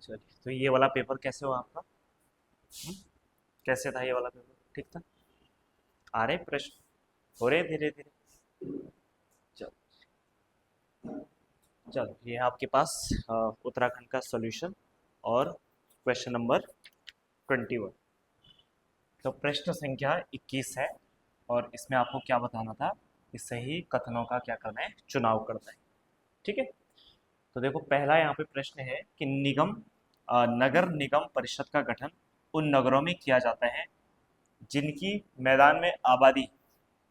चलिए, तो ये वाला पेपर कैसे हुआ आपका? कैसे था ये वाला पेपर? ठीक था? आ रहे प्रश्न? हो रहे धीरे धीरे? चलो। चलो, ये है आपके पास उत्तराखंड का सॉल्यूशन और क्वेश्चन नंबर 21। तो प्रश्न संख्या 21 है और इसमें आपको क्या बताना था कि सही कथनों का क्या करना है, चुनाव करना है। ठीक है, तो देखो पहला यहाँ पे प्रश्न है कि नगर निगम परिषद का गठन उन नगरों में किया जाता है जिनकी मैदान में आबादी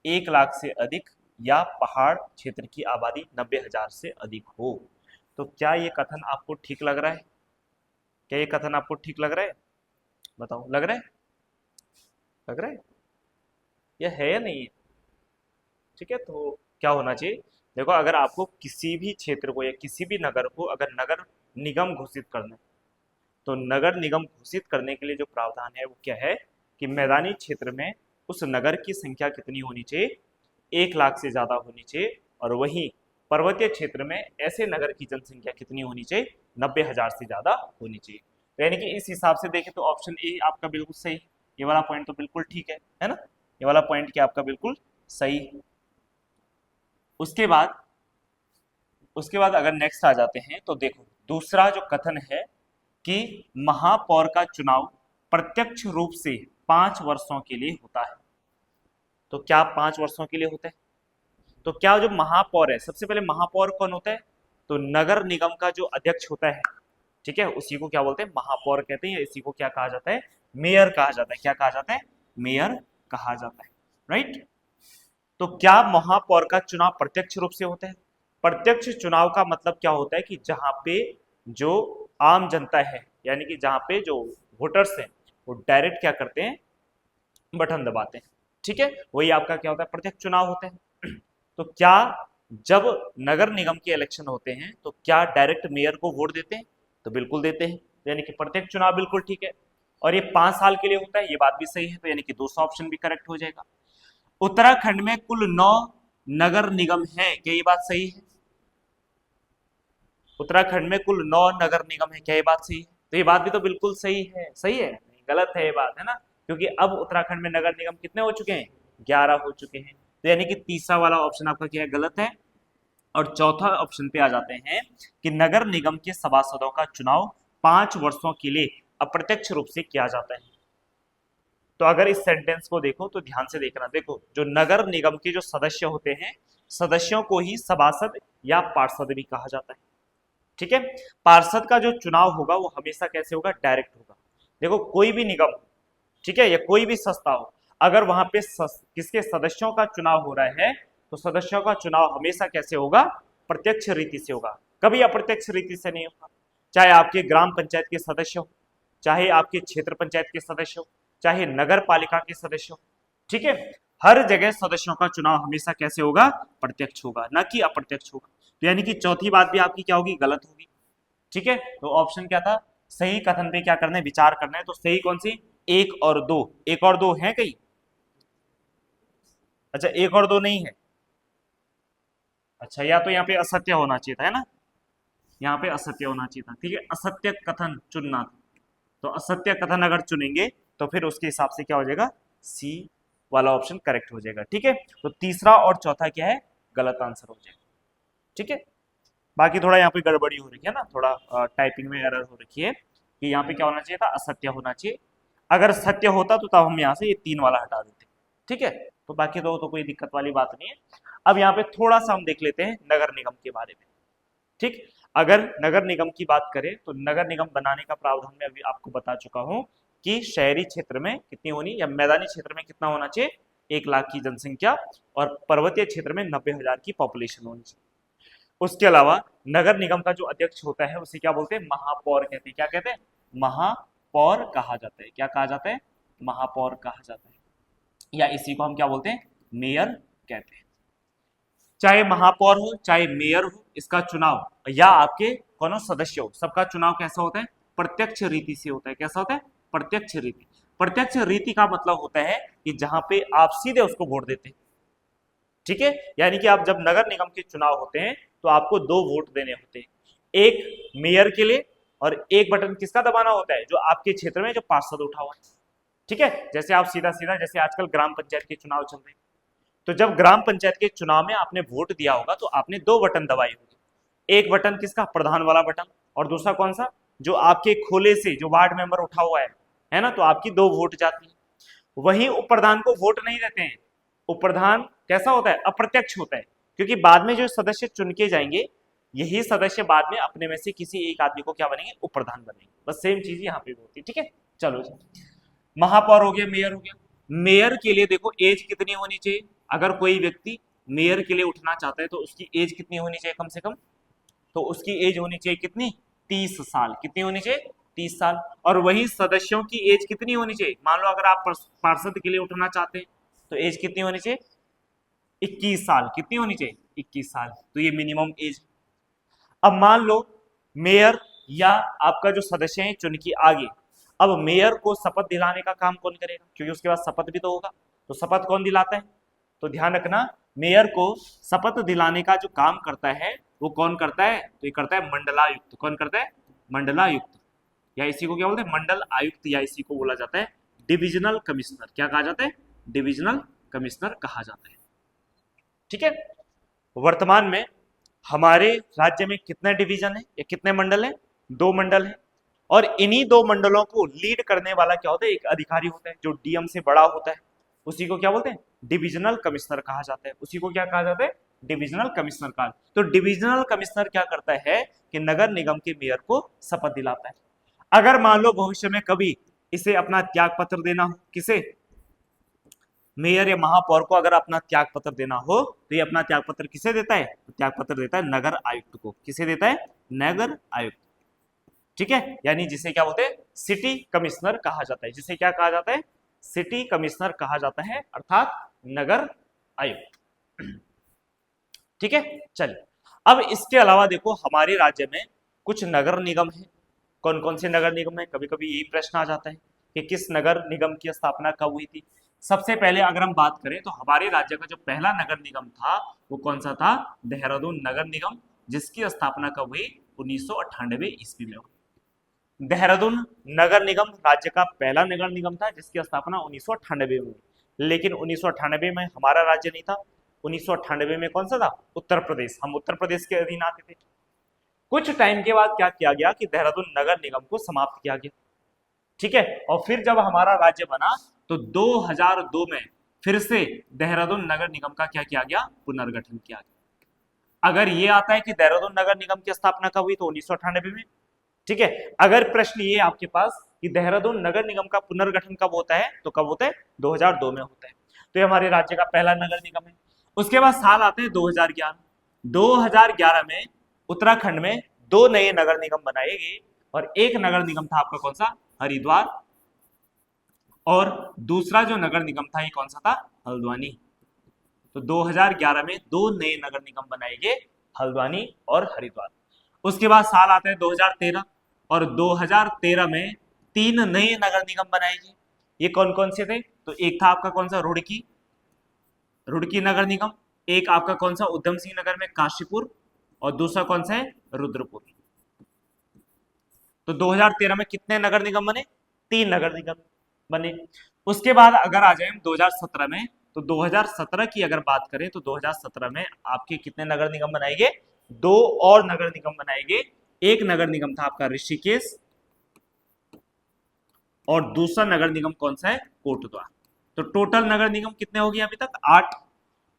1 लाख से अधिक या पहाड़ क्षेत्र की आबादी 90,000 से अधिक हो। तो क्या ये कथन आपको ठीक लग रहा है? क्या ये कथन आपको ठीक लग रहा है? बताओ, लग रहा है? लग रहा है या है या नहीं है? ठीक है, तो क्या होना चाहिए? देखो, अगर आपको किसी भी क्षेत्र को या किसी भी नगर को अगर नगर निगम घोषित करना है, तो नगर निगम घोषित करने के लिए जो प्रावधान है वो क्या है कि मैदानी क्षेत्र में उस नगर की संख्या कितनी होनी चाहिए? 1 लाख से ज्यादा होनी चाहिए। और वहीं पर्वतीय क्षेत्र में ऐसे नगर की जनसंख्या कितनी होनी चाहिए? 90,000 से ज्यादा होनी चाहिए। तो यानी कि इस हिसाब से देखें तो ऑप्शन ए आपका बिल्कुल सही है। ये वाला पॉइंट तो बिल्कुल ठीक है ना? ये वाला पॉइंट क्या आपका बिल्कुल सही है। उसके बाद अगर नेक्स्ट आ जाते हैं तो देखो, दूसरा जो कथन है कि महापौर का चुनाव प्रत्यक्ष रूप से 5 वर्षों के लिए होता है। तो क्या 5 वर्षों के लिए होता है? तो क्या जो महापौर है, सबसे पहले महापौर कौन होता है? तो नगर निगम का जो अध्यक्ष होता है, ठीक है, उसी को क्या बोलते हैं? महापौर कहते हैं। या इसी को क्या कहा जाता है? मेयर कहा जाता है। क्या कहा जाता है? मेयर कहा जाता है। राइट? तो क्या महापौर का चुनाव प्रत्यक्ष रूप से होता है? प्रत्यक्ष चुनाव का मतलब क्या होता है कि जहां पे जो आम जनता है, यानी कि जहां पे जो वोटर्स हैं, वो डायरेक्ट क्या करते हैं? बटन दबाते हैं। ठीक है, वही आपका क्या होता है? प्रत्यक्ष चुनाव होता है। तो क्या जब नगर निगम के इलेक्शन होते हैं तो क्या डायरेक्ट मेयर को वोट देते हैं? तो बिल्कुल देते हैं। तो यानी कि प्रत्यक्ष चुनाव बिल्कुल ठीक है। और ये 5 साल के लिए होता है, ये बात भी सही है। तो यानी कि दूसरा ऑप्शन भी करेक्ट हो जाएगा। उत्तराखंड में कुल 9 नगर निगम है, क्या ये बात सही है? उत्तराखंड में कुल 9 नगर निगम है, क्या ये बात सही है? तो ये बात भी तो बिल्कुल सही है। सही है? नहीं, गलत है ये बात, है ना? क्योंकि अब उत्तराखंड में नगर निगम कितने हो चुके हैं? 11 हो चुके हैं। तो यानी कि तीसरा वाला ऑप्शन आपका क्या है? गलत है। और चौथा ऑप्शन पे आ जाते हैं कि नगर निगम के सभासदों का चुनाव 5 वर्षों के लिए अप्रत्यक्ष रूप से किया जाता है। तो अगर इस सेंटेंस को देखो तो ध्यान से देखना। देखो, जो नगर निगम के जो सदस्य होते हैं, सदस्यों को ही सभासद या पार्षद भी कहा जाता है। ठीक है, पार्षद का जो चुनाव होगा वो हमेशा कैसे होगा? डायरेक्ट होगा। देखो, कोई भी निगम, ठीक है, या कोई भी संस्था हो, अगर वहां पे किसके सदस्यों का चुनाव हो रहा है तो सदस्यों का चुनाव हमेशा कैसे होगा? प्रत्यक्ष रीति से होगा, कभी अप्रत्यक्ष रीति से नहीं होगा। चाहे आपके ग्राम पंचायत के सदस्य हो, चाहे आपके क्षेत्र पंचायत के सदस्य हो, चाहे नगर पालिका के सदस्य हो, ठीक है, हर जगह सदस्यों का चुनाव हमेशा कैसे होगा? प्रत्यक्ष होगा, ना कि अप्रत्यक्ष होगा। तो यानी कि चौथी बात भी आपकी क्या होगी? गलत होगी। ठीक है, तो ऑप्शन क्या था? सही कथन पे क्या करना है? विचार करना है। तो सही कौन सी? 1 और 2। 1 और 2 है कहीं? अच्छा, 1 और 2 नहीं है। अच्छा, या तो यहाँ पे असत्य होना चाहिए था, है ना? यहाँ पे असत्य होना चाहिए था। ठीक है, असत्य कथन चुनना था। तो असत्य कथन अगर चुनेंगे तो फिर उसके हिसाब से क्या हो जाएगा? सी वाला ऑप्शन करेक्ट हो जाएगा। ठीक है, तो तीसरा और चौथा क्या है? गलत आंसर हो जाएगा। ठीक है, बाकी थोड़ा यहाँ पे गड़बड़ी हो रही है ना, थोड़ा टाइपिंग में एरर हो रखी है कि यहाँ पे क्या होना चाहिए था? असत्य होना चाहिए। अगर सत्य होता तो तब हम यहाँ से ये 3 वाला हटा देते। ठीक है, तो बाकी तो कोई दिक्कत वाली बात नहीं है। अब यहाँ पे थोड़ा सा हम देख लेते हैं नगर निगम के बारे में। ठीक, अगर नगर निगम की बात करें तो नगर निगम बनाने का प्रावधान मैं अभी आपको बता चुका हूं कि शहरी क्षेत्र में कितनी होनी या मैदानी क्षेत्र में कितना होना चाहिए? 1 लाख की जनसंख्या और पर्वतीय क्षेत्र में 90,000 की पॉपुलेशन होनी चाहिए। उसके अलावा नगर निगम का जो अध्यक्ष होता है उसे क्या बोलते हैं? महापौर कहते हैं। क्या कहते हैं? महापौर कहा जाता है। क्या कहा जाता है? महापौर कहा जाता है। या इसी को हम क्या बोलते हैं? मेयर कहते हैं। चाहे महापौर हो चाहे मेयर हो, इसका चुनाव या आपके कौन सदस्य हो, सबका चुनाव कैसा होता है? प्रत्यक्ष रीति से होता है। कैसा होता है? प्रत्यक्ष रीति। प्रत्यक्ष रीति का मतलब होता है कि जहां पे आप सीधे उसको वोट देते हैं। ठीक है, यानी कि आप जब नगर निगम के चुनाव होते हैं तो आपको 2 वोट देने होते हैं, एक मेयर के लिए और एक बटन किसका दबाना होता है, जो आपके क्षेत्र में जो पार्षद उठा हुआ है। ठीक है, जैसे आप सीधा सीधा, जैसे आजकल ग्राम पंचायत के चुनाव चल रहे हैं, तो जब ग्राम पंचायत के चुनाव में आपने वोट दिया होगा तो आपने दो बटन दबाए होंगे। एक बटन किसका, प्रधान वाला बटन, और दूसरा कौन सा, जो आपके खोले से जो वार्ड मेंबर उठा हुआ है ना, तो आपकी दो वोट जाती है। वहीं उप प्रधान को वोट नहीं देते हैं। उप प्रधान कैसा होता है, अप्रत्यक्ष होता है, क्योंकि बाद में जो सदस्य चुन के जाएंगे, यही सदस्य बाद में अपने में से किसी एक आदमी को क्या बनेंगे, उप प्रधान बनेंगे। बस सेम चीज यहाँ पे भी होती है। ठीक है, चलो जी, महापौर हो गया, मेयर हो गया। मेयर के लिए देखो एज कितनी होनी चाहिए, अगर कोई व्यक्ति मेयर के लिए उठना चाहता है तो उसकी एज कितनी होनी चाहिए कम से कम, तो उसकी एज होनी चाहिए कितनी, 30 साल। कितनी होनी चाहिए, 30 साल। और वही सदस्यों की एज कितनी होनी चाहिए, मान लो अगर आप पार्षद के लिए उठना चाहते हैं तो एज कितनी होनी चाहिए, 21 साल। कितनी होनी चाहिए, 21 साल। तो ये मिनिमम एज। अब मान लो मेयर या आपका जो सदस्य है चुन के आगे, अब मेयर को शपथ दिलाने का काम कौन करेगा, क्योंकि उसके बाद शपथ भी तो होगा, तो शपथ कौन दिलाता है, तो ध्यान रखना, मेयर को शपथ दिलाने का जो काम करता है वो कौन करता है, तो ये करता है मंडलायुक्त। कौन करता है, मंडलायुक्त, या इसी को क्या बोलते हैं, मंडल आयुक्त, या इसी को बोला जाता है डिविजनल कमिश्नर। क्या कहा जाता है, डिविजनल कमिश्नर कहा जाता है। ठीक है, वर्तमान में हमारे राज्य में कितने डिवीजन है या कितने मंडल है, 2 मंडल है, और इन्हीं 2 मंडलों को लीड करने वाला क्या होता है, एक अधिकारी होता है जो डीएम से बड़ा होता है, उसी को क्या बोलते हैं, डिविजनल कमिश्नर कहा जाता है। उसी को क्या कहा जाता है, डिविजनल कमिश्नर का। तो डिविजनल कमिश्नर क्या करता है कि नगर निगम के मेयर को शपथ दिलाता है। अगर मान लो भविष्य में कभी इसे अपना त्याग पत्र देना हो, किसे, मेयर या महापौर को अगर अपना त्याग पत्र देना हो तो ये अपना त्याग पत्र किसे देता है, तो त्याग पत्र देता है नगर आयुक्त को। किसे देता है, नगर आयुक्त। ठीक है, यानी जिसे क्या बोलते हैं, सिटी कमिश्नर कहा जाता है। जिसे क्या कहा जाता है, सिटी कमिश्नर कहा जाता है, अर्थात नगर आयुक्त। ठीक है, चलिए अब इसके अलावा देखो हमारे राज्य में कुछ नगर निगम है। कौन कौन से नगर निगम है, कभी कभी यही प्रश्न आ जाता है कि किस नगर निगम की स्थापना कब हुई थी। सबसे पहले अगर हम बात करें तो हमारे राज्य का जो पहला नगर निगम था वो कौन सा था, देहरादून नगर निगम, जिसकी स्थापना कब हुई, 1998 ईस्वी में हुई। देहरादून नगर निगम राज्य का पहला नगर निगम था जिसकी स्थापना 1998 में हुई, लेकिन 1998 में हमारा राज्य नहीं था। 1998 में कौन सा था, उत्तर प्रदेश। हम उत्तर प्रदेश के अधीन आते थे। कुछ टाइम के बाद क्या किया गया कि देहरादून नगर निगम को समाप्त किया गया। ठीक है, और फिर जब हमारा राज्य बना तो 2002 में फिर से देहरादून नगर निगम का क्या किया गया, पुनर्गठन किया गया। अगर ये आता है कि देहरादून नगर निगम की स्थापना कब हुई, तो 1998 में। ठीक है, अगर प्रश्न ये आपके पास कि देहरादून नगर निगम का पुनर्गठन कब होता है, तो कब होता है, 2002 में होता है। तो ये हमारे राज्य का पहला नगर निगम है। उसके बाद साल आते हैं 2011। 2011 में उत्तराखंड में 2 नए नगर निगम बनाए गए, और एक नगर निगम था आपका कौन सा, हरिद्वार, और दूसरा जो नगर निगम था ये कौन सा था, हल्द्वानी। तो 2011 में 2 नए नगर निगम बनाए गए, हल्द्वानी और हरिद्वार। उसके बाद साल आता है 2013, और 2013 में 3 नए नगर निगम बनाए गए। ये कौन कौन से थे, तो एक था आपका कौन सा, रुड़की, रुड़की नगर निगम। एक आपका कौन सा, उधम सिंह नगर में काशीपुर, और दूसरा कौन सा है, रुद्रपुर। तो 2013 में कितने नगर निगम बने, 3 नगर निगम बने। उसके बाद अगर आ जाए 2017 में, तो 2017 की अगर बात करें तो 2017 में आपके कितने नगर निगम बनाए गए, 2 और नगर निगम बनाए गए। एक नगर निगम था आपका ऋषिकेश, और दूसरा नगर निगम कौन सा है, कोटद्वार। तो टोटल नगर निगम कितने हो गए अभी तक, 8।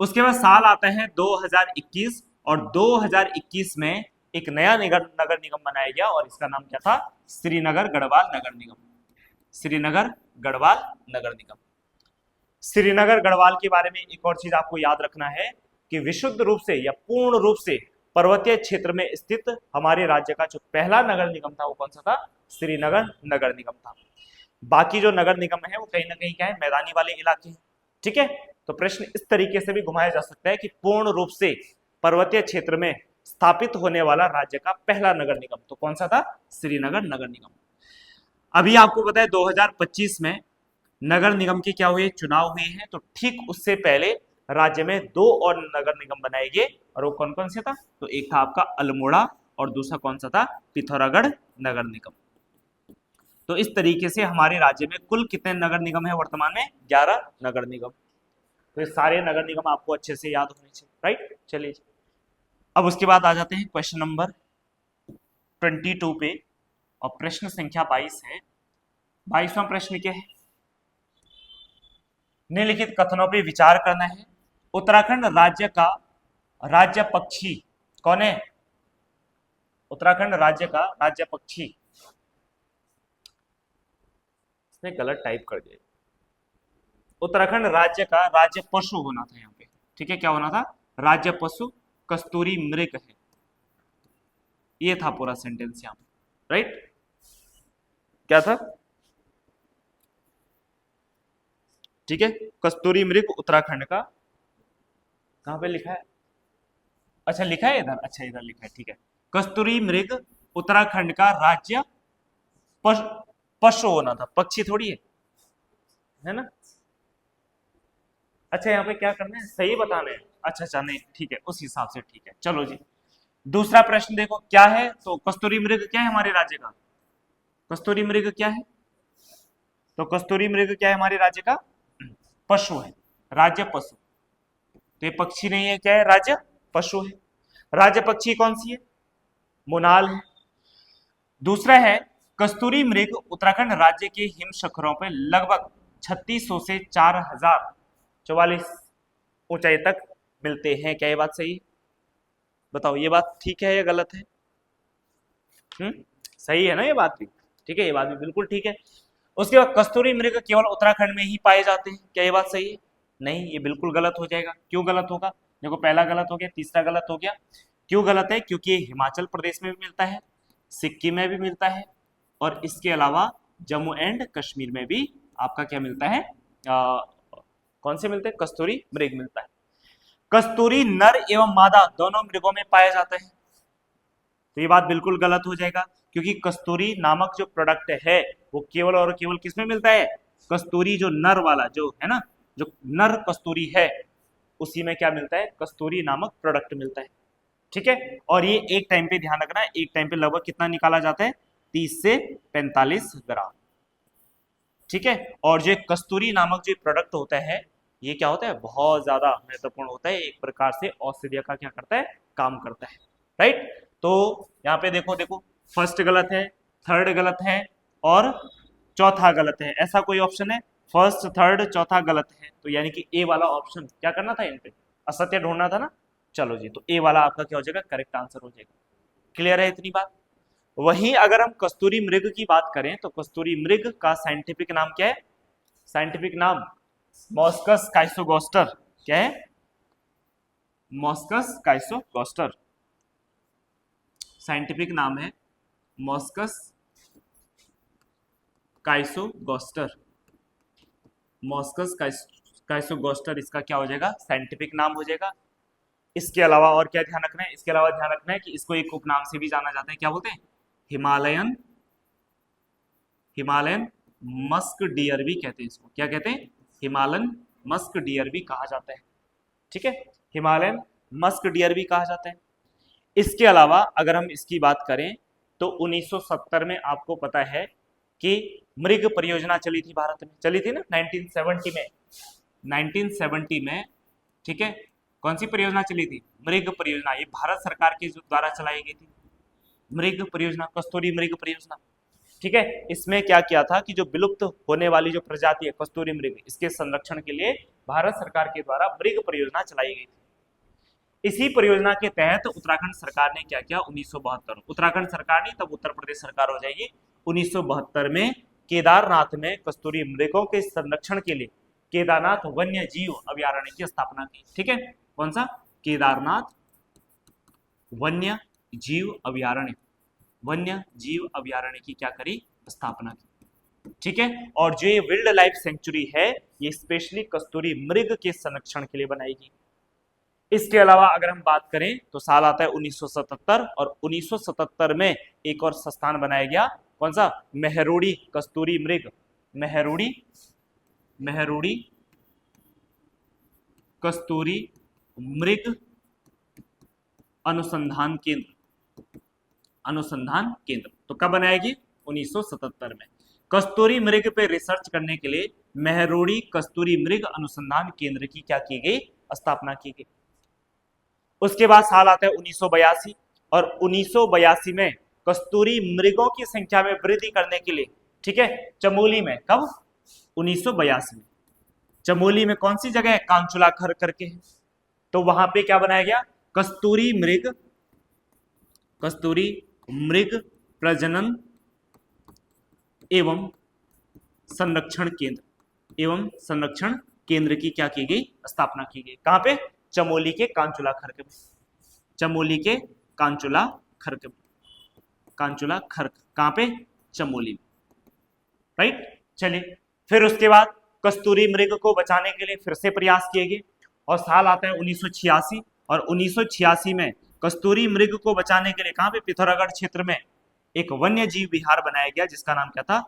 उसके बाद साल आता है 2021, और 2021 में एक नया नगर निगम बनाया गया, और इसका नाम क्या था, श्रीनगर गढ़वाल नगर निगम। श्रीनगर गढ़वाल नगर निगम। श्रीनगर गढ़वाल के बारे में एक और चीज आपको याद रखना है कि विशुद्ध रूप से या पूर्ण रूप से पर्वतीय क्षेत्र में स्थित हमारे राज्य का जो पहला नगर निगम था वो कौन सा था, श्रीनगर नगर निगम था। बाकी जो नगर निगम है वो कहीं ना कहीं क्या है, मैदानी वाले इलाके हैं। ठीक है, तो प्रश्न इस तरीके से भी घुमाया जा सकता है कि पूर्ण रूप से पर्वतीय क्षेत्र में स्थापित होने वाला राज्य का पहला नगर निगम तो कौन सा था, श्रीनगर नगर निगम। अभी आपको पता है 2025 में नगर निगम के क्या हुए, चुनाव हुए हैं। तो ठीक उससे पहले राज्य में 2 और नगर निगम बनाए गए, और वो कौन कौन से था, तो एक था आपका अल्मोड़ा, और दूसरा कौन सा था, पिथौरागढ़ नगर निगम। तो इस तरीके से हमारे राज्य में कुल कितने नगर निगम है वर्तमान में, 11 नगर निगम। तो ये सारे नगर निगम आपको अच्छे से याद होने चाहिए, राइट। चलिए अब उसके बाद आ जाते हैं क्वेश्चन नंबर 22 पे, और प्रश्न संख्या 22 है। 22वां प्रश्न क्या है, निम्नलिखित कथनों पे विचार करना है। उत्तराखंड राज्य का राज्य पक्षी कौन है, उत्तराखंड राज्य का राज्य पक्षी, इसने गलत टाइप कर दिया, उत्तराखंड राज्य का राज्य पशु होना था यहाँ पे, ठीक है, क्या होना था, राज्य पशु कस्तूरी मृग है, ये था पूरा सेंटेंस यहाँ पे, राइट। क्या था, ठीक है, कस्तूरी मृग उत्तराखंड का, कहां पे लिखा है, अच्छा लिखा है इधर, अच्छा इधर लिखा है, ठीक है, कस्तूरी मृग उत्तराखंड का राज्य पशु होना था, पक्षी थोड़ी है ना। अच्छा यहाँ पे क्या करना है, सही बताना है, अच्छा अच्छा नहीं ठीक है, उस हिसाब से ठीक है। चलो जी दूसरा प्रश्न देखो क्या है, तो कस्तूरी मृग क्या है हमारे राज्य का, कस्तूरी मृग क्या है, तो कस्तूरी मृग क्या है हमारे राज्य का, पशु है, राज्य पशु, तो ये पक्षी नहीं है, क्या है, राज्य पशु है। राज्य पक्षी कौन सी है, मोनाल है। दूसरा है कस्तूरी मृग उत्तराखंड राज्य के हिम शिखरों पर लगभग 3600 से 4044 ऊंचाई तक मिलते हैं, क्या ये बात सही है, बताओ ये बात ठीक है या गलत है, सही है ना ये बात भी, ठीक है, ये बात भी बिल्कुल ठीक है। उसके बाद कस्तूरी मृग केवल उत्तराखंड में ही पाए जाते हैं, क्या ये बात सही है, नहीं ये बिल्कुल गलत हो जाएगा। क्यों गलत होगा, देखो पहला गलत हो गया, तीसरा गलत हो गया। क्यों गलत है, क्योंकि ये हिमाचल प्रदेश में भी मिलता है, सिक्किम में भी मिलता है, और इसके अलावा जम्मू एंड कश्मीर में भी आपका क्या मिलता है, कौन से मिलते हैं, कस्तूरी मृग मिलता है। कस्तूरी नर एवं मादा दोनों मृगों में पाया जाता है, तो ये बात बिल्कुल गलत हो जाएगा, क्योंकि कस्तूरी नामक जो प्रोडक्ट है वो केवल और केवल किसमें मिलता है, कस्तूरी जो नर वाला जो है ना, जो नर कस्तूरी है उसी में क्या मिलता है, कस्तूरी नामक प्रोडक्ट मिलता है, ठीक है। और ये एक टाइम पे ध्यान रखना है, एक टाइम पे लगभग कितना निकाला जाता है, 30 से 45 ग्राम, ठीक है। और जो कस्तूरी नामक जो प्रोडक्ट होता है ये क्या होता है, बहुत ज्यादा महत्वपूर्ण होता है, एक प्रकार से औषधीय का क्या करता है, काम करता है, राइट। तो यहाँ पे देखो देखो फर्स्ट गलत है, थर्ड गलत है, और चौथा गलत है, ऐसा कोई ऑप्शन है, फर्स्ट थर्ड चौथा गलत है, तो यानी कि ए वाला ऑप्शन क्या करना था, इन पे असत्य ढूंढना था ना। चलो जी, तो ए वाला आपका क्या हो जाएगा, करेक्ट आंसर हो जाएगा। क्लियर है इतनी बात। वहीं अगर हम कस्तूरी मृग की बात करें तो कस्तूरी मृग का साइंटिफिक नाम क्या है, साइंटिफिक नाम मॉस्कस काइसोगोस्टर, क्या है, मॉस्कस काइसोगोस्टर, साइंटिफिक नाम है मॉस्कस काइसोगोस्टर, मॉस्कस काइसोगोस्टर इसका क्या हो जाएगा, साइंटिफिक नाम हो जाएगा। इसके अलावा और क्या ध्यान रखना है, इसके अलावा ध्यान रखना है कि इसको एक उपनाम से भी जाना जाता है, क्या बोलते हैं, हिमालयन, हिमालयन मस्क डियर भी कहते हैं इसको, क्या कहते हैं, हिमालयन मस्क डियर भी कहा जाता है, ठीक है, हिमालयन मस्क डियर भी कहा जाता है। इसके अलावा अगर हम इसकी बात करें तो 1970 में आपको पता है कि मृग परियोजना चली थी, भारत में चली थी ना, 1970 में, 1970 में, ठीक है, कौन सी परियोजना चली थी, मृग परियोजना, ये भारत सरकार के द्वारा चलाई गई थी मृग परियोजना, कस्तूरी मृग परियोजना, ठीक है। इसमें क्या किया था कि जो विलुप्त होने वाली जो प्रजाति है कस्तूरी मृग, इसके संरक्षण के लिए भारत सरकार के द्वारा मृग परियोजना चलाई गई थी। इसी परियोजना के तहत उत्तराखंड सरकार ने क्या किया, 1972, उत्तराखंड सरकार नहीं तब उत्तर प्रदेश सरकार हो जाएगी, 1972 में केदारनाथ में कस्तूरी मृगों के संरक्षण के लिए केदारनाथ वन्य जीव अभयारण्य की स्थापना की, ठीक है, कौन सा, केदारनाथ वन्य जीव अभयारण्य, वन्य जीव अभयारण्य की क्या करी, स्थापना की, ठीक है। और जो ये वाइल्ड लाइफ सेंचुरी है ये स्पेशली कस्तूरी मृग के संरक्षण के लिए बनाई गई। इसके अलावा अगर हम बात करें तो साल आता है 1977, और 1977 में एक और संस्थान बनाया गया, कौन सा, मेहरुड़ी कस्तूरी मृग, मेहरुड़ी, मेहरुड़ी कस्तूरी मृग अनुसंधान केंद्र, अनुसंधान केंद्र। तो कब बनाएगी? 1977 में। कस्तूरी मृग पे रिसर्च करने के लिए मेहरोड़ी कस्तूरी मृग अनुसंधान केंद्र की क्या की गई? स्थापना की गई। उसके बाद साल आता है 1982 और 1982 में कस्तूरी मृगों की संख्या में वृद्धि करने के लिए, ठीक है, चमोली में, कब? 1982 में। चमोली में कौन सी जगह है? कांचुला खर करके है। तो वहां पे क्या बनाया गया? कस्तूरी मृग प्रजनन एवं संरक्षण केंद्र की क्या की गई? स्थापना की गई। कहां पे? चमोली के कांचुला खर्क में। चमोली के कांचुला खर्क में। कांचुला खर्क कहां पे? चमोली में, राइट। चलिए, फिर उसके बाद कस्तूरी मृग को बचाने के लिए फिर से प्रयास किए गए और साल आता है 1986 और 1986 में कस्तूरी मृग को बचाने के लिए कहां पे? पिथौरागढ़ क्षेत्र में एक वन्य जीव विहार बनाया गया जिसका नाम क्या था?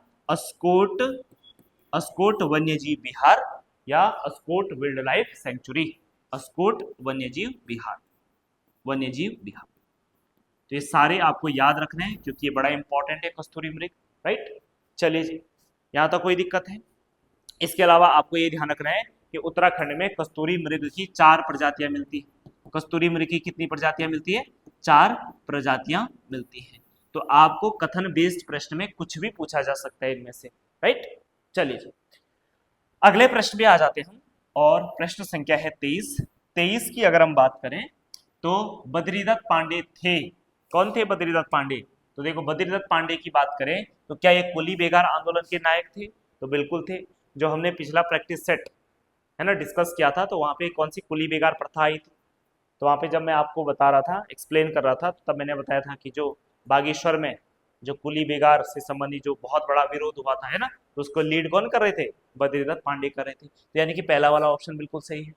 अस्कोट वन्यजीव विहार या Askot wild life sanctuary. Askot वन्यजीव विहार। तो ये सारे आपको याद रखने हैं क्योंकि ये बड़ा इंपॉर्टेंट है, कस्तूरी मृग, राइट। चलिए जी, यहां तक कोई दिक्कत है? इसके अलावा आपको ये ध्यान रखना है कि उत्तराखंड में कस्तूरी मृग की 4 प्रजातियां मिलती है। कस्तूरी मृग की कितनी प्रजातियां मिलती है? 4 प्रजातियां मिलती हैं। तो आपको कथन बेस्ड प्रश्न में कुछ भी पूछा जा सकता है इनमें से, राइट। चलिए, अगले प्रश्न पे आ जाते हैं हम और प्रश्न संख्या है 23। 23 की अगर हम बात करें तो बद्रीदत्त पांडे थे। कौन थे बद्रीदत्त पांडे? तो देखो, बद्रीदत्त पांडे की बात करें तो क्या ये कुली बेगार आंदोलन के नायक थे? तो बिल्कुल थे। जो हमने पिछला प्रैक्टिस सेट है ना डिस्कस किया था, तो वहां पे कौन सी कुली बेगार प्रथा आई थी? तो वहां पे जब मैं आपको बता रहा था, एक्सप्लेन कर रहा था, तो तब मैंने बताया था कि जो बागेश्वर में जो कुली बेगार से संबंधित जो बहुत बड़ा विरोध हुआ था, है ना, तो उसको लीड कौन कर रहे थे? बद्रीदत्त पांडे कर रहे थे। तो यानी कि पहला वाला ऑप्शन बिल्कुल सही है।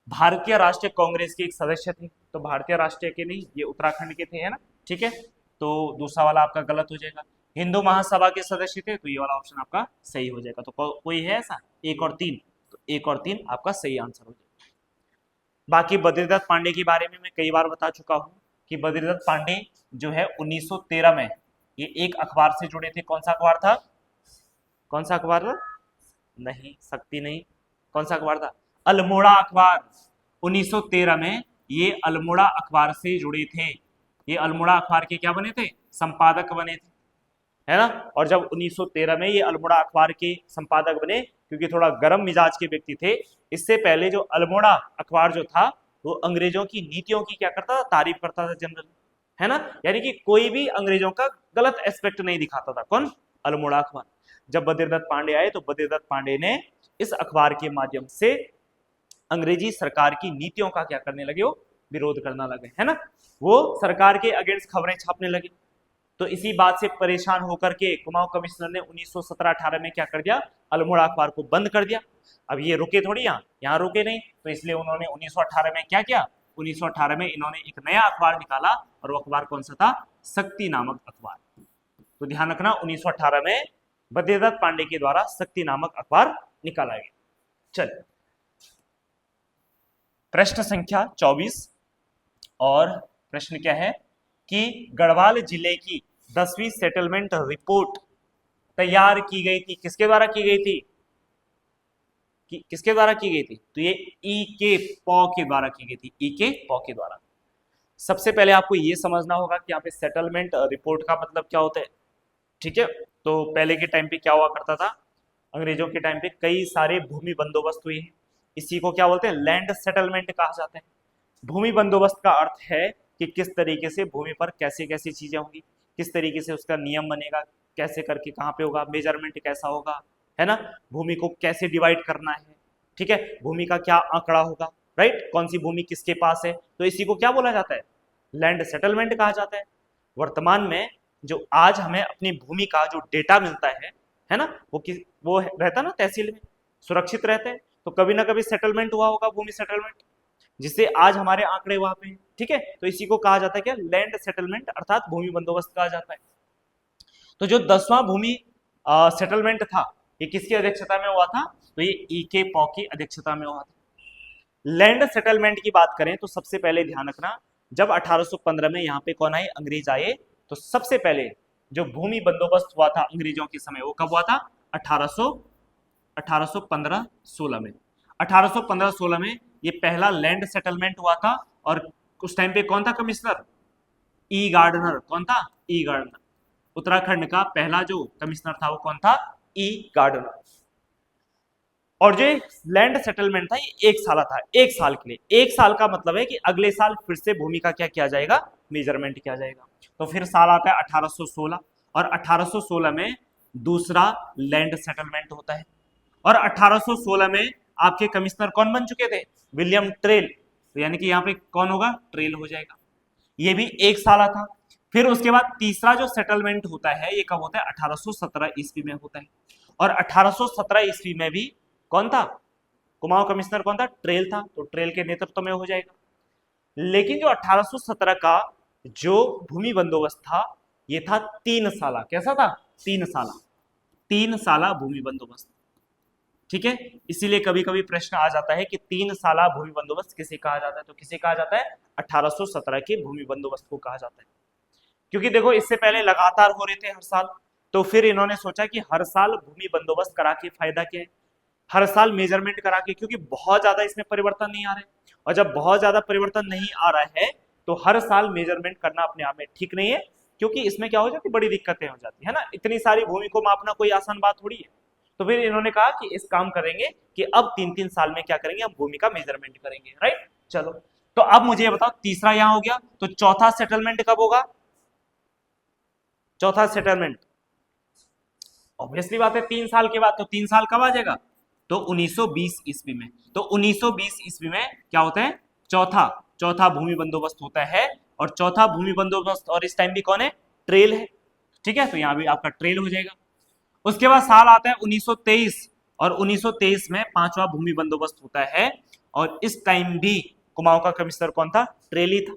भारतीय राष्ट्रीय कांग्रेस के एक सदस्य थे। तो भारतीय राष्ट्रीय के नहीं, ये उत्तराखंड के थे, है ना, ठीक है। तो दूसरा वाला आपका गलत हो जाएगा। हिंदू महासभा के सदस्य थे, तो ये वाला ऑप्शन आपका सही हो जाएगा। तो कोई है ऐसा? 1 और 3? तो 1 और 3 आपका सही आंसर हो जाएगा। बाकी बद्रीदत्त पांडे के बारे में मैं कई बार बता चुका हूं कि बद्रीदत्त पांडे जो है 1913 में ये एक अखबार से जुड़े थे। कौन सा अखबार था? कौन सा अखबार था? नहीं, शक्ति नहीं। कौन सा अखबार था? अल्मोड़ा अखबार। 1913 में ये अल्मोड़ा अखबार से जुड़े थे। ये अल्मोड़ा अखबार के क्या बने थे? संपादक बने थे, है ना। और जब 1913 में ये अल्मोड़ा अखबार के संपादक बने, क्योंकि थोड़ा गर्म मिजाज के व्यक्ति थे, इससे पहले जो अल्मोड़ा अखबार जो था वो अंग्रेजों की नीतियों की क्या करता था? तारीफ करता था जनरल, है ना। यानी कि कोई भी अंग्रेजों का गलत एस्पेक्ट नहीं दिखाता था। कौन? अल्मोड़ा अखबार। जब बद्रीदत्त पांडे आए तो बद्रीदत्त पांडे ने इस अखबार के माध्यम से अंग्रेजी सरकार की नीतियों का क्या करने लगे? वो विरोध करना लगे, है ना। वो सरकार के अगेंस्ट खबरें छापने लगे। तो इसी बात से परेशान होकर के कुमाऊं कमिश्नर ने 1917-18 में क्या कर दिया? अल्मोड़ा अखबार को बंद कर दिया। अब ये रुके थोड़ी, यहाँ रुके नहीं, तो इसलिए उन्होंने 1918 में क्या किया? 1918 में इन्होंने एक नया अखबार निकाला और वो अखबार कौन सा था? शक्ति नामक अखबार। तो ध्यान रखना, 1918 में बद्रीदत्त पांडे के द्वारा शक्ति नामक अखबार निकाला गया। चलिए, प्रश्न संख्या 24 और प्रश्न क्या है कि गढ़वाल जिले की 10वीं सेटलमेंट रिपोर्ट तैयार की गई थी। किसके द्वारा की गई थी? किसके द्वारा की गई थी? तो ये ई.के. पॉ के द्वारा की गई थी। ई.के. पॉ के द्वारा। सबसे पहले आपको ये समझना होगा कि यहाँ पे सेटलमेंट रिपोर्ट का मतलब क्या होता है, ठीक है। तो पहले के टाइम पे क्या हुआ करता था? अंग्रेजों के टाइम पे कई सारे भूमि बंदोबस्त हुए हैं। इसी को क्या बोलते हैं? लैंड सेटलमेंट कहा जाता है। भूमि बंदोबस्त का अर्थ है कि किस तरीके से भूमि पर कैसी कैसी चीजें होंगी, किस तरीके से उसका नियम बनेगा, कैसे करके कहाँ पे होगा, मेजरमेंट कैसा होगा, है ना, भूमि को कैसे डिवाइड करना है, ठीक है, भूमि का क्या आंकड़ा होगा, राइट, कौन सी भूमि किसके पास है। तो इसी को क्या बोला जाता है? लैंड सेटलमेंट कहा जाता है। वर्तमान में जो आज हमें अपनी भूमि का जो डेटा मिलता है ना, वो रहता ना तहसील में, सुरक्षित रहते हैं। तो कभी ना कभी सेटलमेंट हुआ होगा, भूमि सेटलमेंट, जिससे आज हमारे आंकड़े वहां पे, ठीक है। तो इसी को कहा जाता है क्या? लैंड सेटलमेंट, अर्थात भूमि बंदोबस्त कहा जाता है। तो जो 10वां भूमि सेटलमेंट था, ये किसकी अध्यक्षता में हुआ था? तो ये ई.के. पॉ की अध्यक्षता में हुआ था। लैंड सेटलमेंट की बात करें तो सबसे पहले ध्यान रखना, जब 1815 में यहाँ पे कौन आए, अंग्रेज आए, तो सबसे पहले जो भूमि बंदोबस्त हुआ था अंग्रेजों के समय वो कब हुआ था, 1815-16 में। 1815-16 में ये पहला लैंड सेटलमेंट हुआ था। और उस टाइम पे कौन था कमिश्नर, ई गार्डनर। कौन था, ई गार्डनर। उत्तराखंड का पहला जो कमिश्नर था वो कौन था, ई गार्डनर। और जो लैंड सेटलमेंट था ये 1 साल था, 1 साल के लिए। 1 साल का मतलब है कि अगले साल फिर से भूमि का क्या किया जाएगा, मेजरमेंट किया जाएगा। तो फिर साल आता है 1816, और 1816 में दूसरा लैंड सेटलमेंट होता है। और 1816 में आपके कमिश्नर कौन बन चुके थे, विलियम ट्रेल। तो यानी कि यहाँ पे कौन होगा, ट्रेल हो जाएगा। ये भी 1 साल था। फिर उसके बाद तीसरा जो सेटलमेंट होता है ये कब होता है, 1817 ईस्वी में होता है। और 1817 ईस्वी में भी कौन था, कुमाऊं कमिश्नर कौन था, ट्रेल था। तो ट्रेल के नेतृत्व में हो जाएगा। लेकिन जो 1817 का जो भूमि बंदोबस्त था ये था 3 साल। कैसा था, 3 साल। 3 साल भूमि बंदोबस्त। ठीक है, इसीलिए कभी कभी प्रश्न आ जाता है कि 3 साल भूमि बंदोबस्त किसे कहा जाता है, तो किसे कहा जाता है, 1817 के भूमि बंदोबस्त को कहा जाता है। क्योंकि देखो इससे पहले लगातार हो रहे थे हर साल, तो फिर इन्होंने सोचा कि हर साल भूमि बंदोबस्त करा के फायदा क्या है, हर साल मेजरमेंट करा के, क्योंकि बहुत ज्यादा इसमें परिवर्तन नहीं आ रहे। और जब बहुत ज्यादा परिवर्तन नहीं आ रहा है तो हर साल मेजरमेंट करना अपने आप में ठीक नहीं है, क्योंकि इसमें क्या हो जाती है, बड़ी दिक्कतें हो जाती है ना। इतनी सारी भूमि को मापना कोई आसान बात थोड़ी है। तो फिर इन्होंने कहा कि इस काम करेंगे कि अब 3-3 साल में क्या करेंगे, हम भूमि का मेजरमेंट करेंगे। राइट, चलो। तो अब मुझे ये बताओ, तीसरा यहां हो गया, तो चौथा सेटलमेंट कब होगा, चौथा सेटलमेंट ऑब्वियसली बात है 3 साल के बाद। तो 3 साल कब आ जाएगा, तो 1920 ईस्वी में। तो 1920 ईस्वी में क्या होता है, चौथा चौथा भूमि बंदोबस्त होता है। और चौथा भूमि बंदोबस्त, और इस टाइम भी कौन है, ट्रेल है। ठीक है, तो यहां भी आपका ट्रेल हो जाएगा। उसके बाद साल आता है 1923, और 1923 में पांचवा भूमि बंदोबस्त होता है। और इस टाइम भी कुमाऊं का कमिश्नर कौन था, ट्रेल ही था।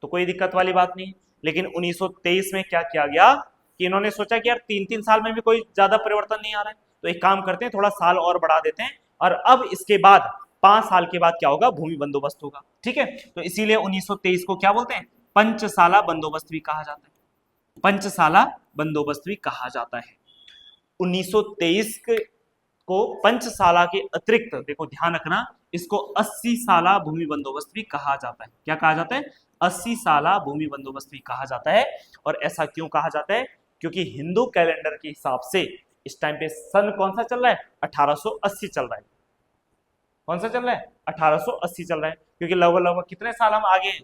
तो कोई दिक्कत वाली बात नहीं। लेकिन 1923 में क्या किया गया कि इन्होंने सोचा कि यार 3-3 साल में भी कोई ज्यादा परिवर्तन नहीं आ रहा है, तो एक काम करते हैं, थोड़ा साल और बढ़ा देते हैं। और अब इसके बाद 5 साल के बाद क्या होगा, भूमि बंदोबस्त होगा। ठीक है, तो इसीलिए 1923 को क्या बोलते हैं, पंचसाला बंदोबस्त भी कहा जाता है। पंचसाला बंदोबस्त भी कहा जाता है। 1923 को पंचसाला के अतिरिक्त, देखो ध्यान रखना, इसको 80 साला भूमि बंदोबस्त भी कहा जाता है। क्या कहा जाता है, 80 साला भूमि बंदोबस्त भी कहा जाता है। और ऐसा क्यों कहा जाता है, क्योंकि हिंदू कैलेंडर के हिसाब से इस टाइम पे सन कौन सा चल रहा है, 1880 चल रहा है। कौन सा चल रहा है, 1880 चल रहा है। क्योंकि लगभग लगभग कितने साल हम आगे हैं,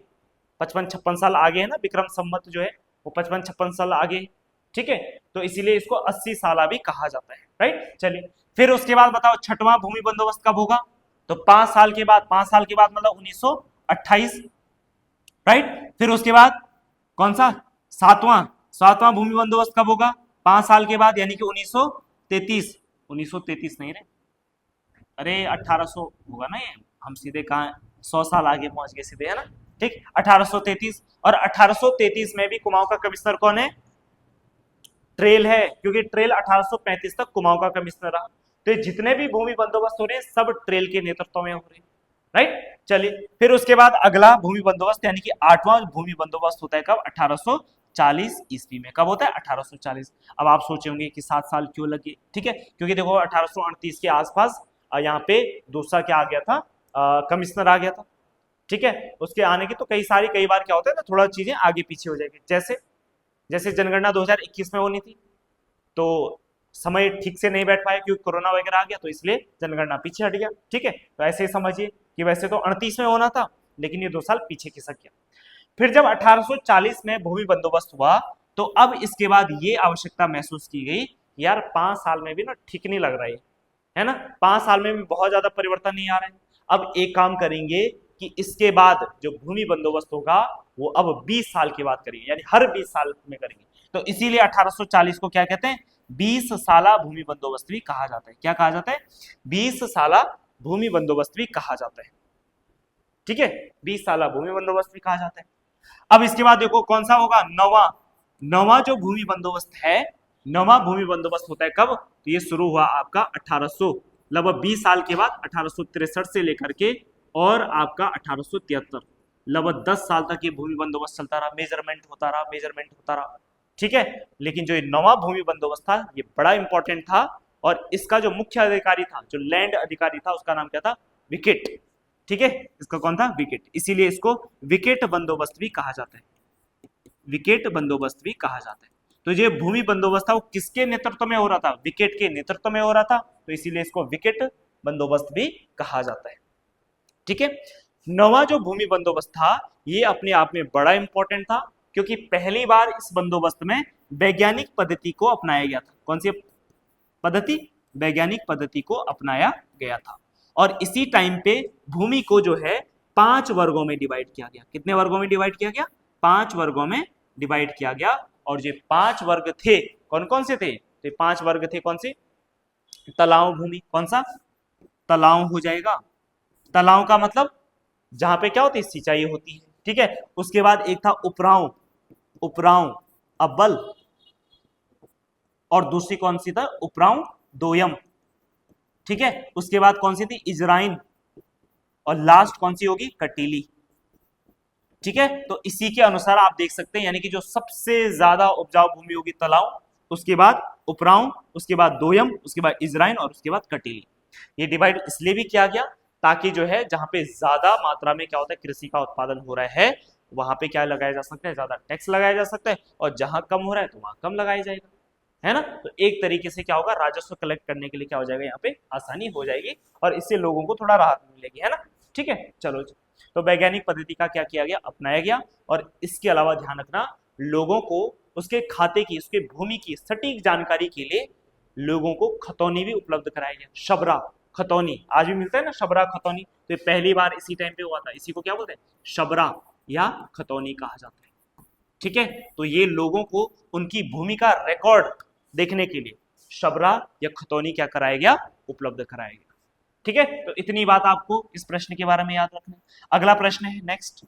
55-56 साल आगे है ना, विक्रम संवत जो है वो 55-56 साल आगे है। ठीक है, तो इसीलिए इसको 80 साल भी कहा जाता है। राइट, चलिए फिर उसके बाद बताओ छठवां भूमि बंदोबस्त कब होगा, तो 5 साल के बाद। 5 साल के बाद मतलब 1928। राइट, फिर उसके बाद कौन सा, सातवां सातवां भूमि बंदोबस्त कब होगा, 5 साल के बाद, यानी कि 1933। 1933 नहीं रे, अरे 1800 होगा ना ये, हम सीधे कहा 100 साल आगे पहुंच गए सीधे, है ना। ठीक, 1833। और 1833 में भी कुमाऊं का कमिश्नर कौन है, ट्रेल है, क्योंकि ट्रेल 1835 तक कुमाऊं का कमिश्नर रहा। तो जितने भी भूमि बंदोबस्त हो रहे हैं सब ट्रेल के नेतृत्व में हो रहे हैं। राइट, चलिए फिर उसके बाद अगला भूमि बंदोबस्त यानी कि 8वां भूमि बंदोबस्त होता है कब, 1840 ईस्वी में। कब होता है, 1840। अब आप सोचे होंगे कि 7 साल क्यों लगे। ठीक है, क्योंकि देखो 1838 के आसपास यहाँ पे दूसरा क्या आ गया था, कमिश्नर आ गया था। ठीक है, उसके आने की तो कई बार क्या होता है ना, थोड़ा चीजें आगे पीछे हो जाएगी। जैसे जैसे जनगणना 2021 में होनी थी, तो समय ठीक से नहीं बैठ पाया क्योंकि कोरोना वगैरह आ गया, तो इसलिए जनगणना पीछे हट गया। ठीक है, तो ऐसे ही समझिए कि वैसे तो 38 में होना था, लेकिन ये 2 साल पीछे खिसक गया। फिर जब 1840 में भूमि बंदोबस्त हुआ, तो अब इसके बाद ये आवश्यकता महसूस की गई, यार 5 साल में भी ना ठीक नहीं लग रहा है ना, 5 साल में भी बहुत ज्यादा परिवर्तन नहीं आ रहा है। अब एक काम करेंगे कि इसके बाद जो भूमि बंदोबस्त होगा वो अब 20 साल के बाद करेंगे, यानी हर 20 साल में करेंगे। तो इसीलिए 1840 को क्या कहते हैं, 20 साला भूमि बंदोबस्त भी कहा जाता है। क्या कहा जाता है, 20 साला भूमि बंदोबस्त भी कहा जाता है। ठीक है, 20 साला भूमि बंदोबस्त भी कहा जाता है। अब इसके बाद देखो कौन सा होगा, नौवां। नौवां जो भूमि बंदोबस्त है, नौवां भूमि बंदोबस्त होता है कब, तो ये शुरू हुआ आपका 1800, लगभग 20 साल के बाद 1863 से लेकर के और आपका 1873, लगभग 10 साल तक ये भूमि बंदोबस्त चलता रहा, मेजरमेंट होता रहा, मेजरमेंट होता रहा, ठीक है। लेकिन जो ये नवा भूमि बंदोबस्त था ये बड़ा इंपॉर्टेंट था, और इसका जो मुख्य अधिकारी था, जो लैंड अधिकारी था, उसका नाम क्या था? विकेट, ठीक है। इसका कौन था? विकेट। इसीलिए इसको विकेट बंदोबस्त भी कहा जाता है, विकेट बंदोबस्त भी कहा जाता है। तो ये भूमि बंदोबस्त था वो किसके नेतृत्व में हो रहा था? विकेट के नेतृत्व में हो रहा था, तो इसीलिए इसको विकेट बंदोबस्त भी कहा जाता है, ठीक है। नवा जो भूमि बंदोबस्त था ये अपने आप में बड़ा इंपॉर्टेंट था, क्योंकि पहली बार इस बंदोबस्त में वैज्ञानिक पद्धति को अपनाया गया था। कौन सी पद्धति? वैज्ञानिक पद्धति को अपनाया गया था। और इसी टाइम पे भूमि को जो है 5 वर्गों में डिवाइड किया गया। कितने वर्गों में डिवाइड किया गया? 5 वर्गों में डिवाइड किया गया। और ये 5 वर्ग थे, कौन कौन से थे? तो 5 वर्ग थे कौन से? तलाव भूमि, कौन सा? तलाव हो जाएगा। तलाव का मतलब जहां पे क्या होती है? सिंचाई होती है, ठीक है। उसके बाद एक था उपरांव, उपरांव अव्वल, और दूसरी कौन सी था? उपरांव दोयम, ठीक है। उसके बाद कौन सी थी? इजराइन, और लास्ट कौन सी होगी? कटीली, ठीक है। तो इसी के अनुसार आप देख सकते हैं, यानी कि जो सबसे ज्यादा उपजाऊ भूमि होगी तलाव, उसके बाद उपरांव, उसके बाद दोयम, उसके बाद इजराइन, और उसके बाद कटीली। ये डिवाइड इसलिए भी किया गया ताकि जो है जहां पे ज्यादा मात्रा में क्या होता है कृषि का उत्पादन हो रहा है, वहां पे क्या लगाया जा सकता है? ज्यादा टैक्स लगाया जा सकता है, और जहां कम हो रहा है तो वहां कम लगाया जाएगा, है ना। तो एक तरीके से क्या होगा? राजस्व कलेक्ट करने के लिए क्या हो जाएगा? यहाँ पे आसानी हो जाएगी, और इससे लोगों को थोड़ा राहत मिलेगी, है ना, ठीक है। चलो, तो वैज्ञानिक पद्धति का क्या किया गया? अपनाया गया। और इसके अलावा ध्यान रखना, लोगों को उसके खाते की, उसके भूमि की सटीक जानकारी के लिए लोगों को खतौनी भी उपलब्ध कराया गया। शबरा खतौनी आज भी मिलता है ना, शबरा खतौनी। तो ये पहली बार इसी टाइम पे हुआ था। इसी को क्या बोलते हैं? शबरा या खतौनी कहा जाता है, ठीक है। तो ये लोगों को उनकी भूमि का रिकॉर्ड देखने के लिए शबरा या खतौनी क्या कराया गया? उपलब्ध कराया गया, ठीक है। तो इतनी बात आपको इस प्रश्न के बारे में याद रखना है। अगला प्रश्न है नेक्स्ट,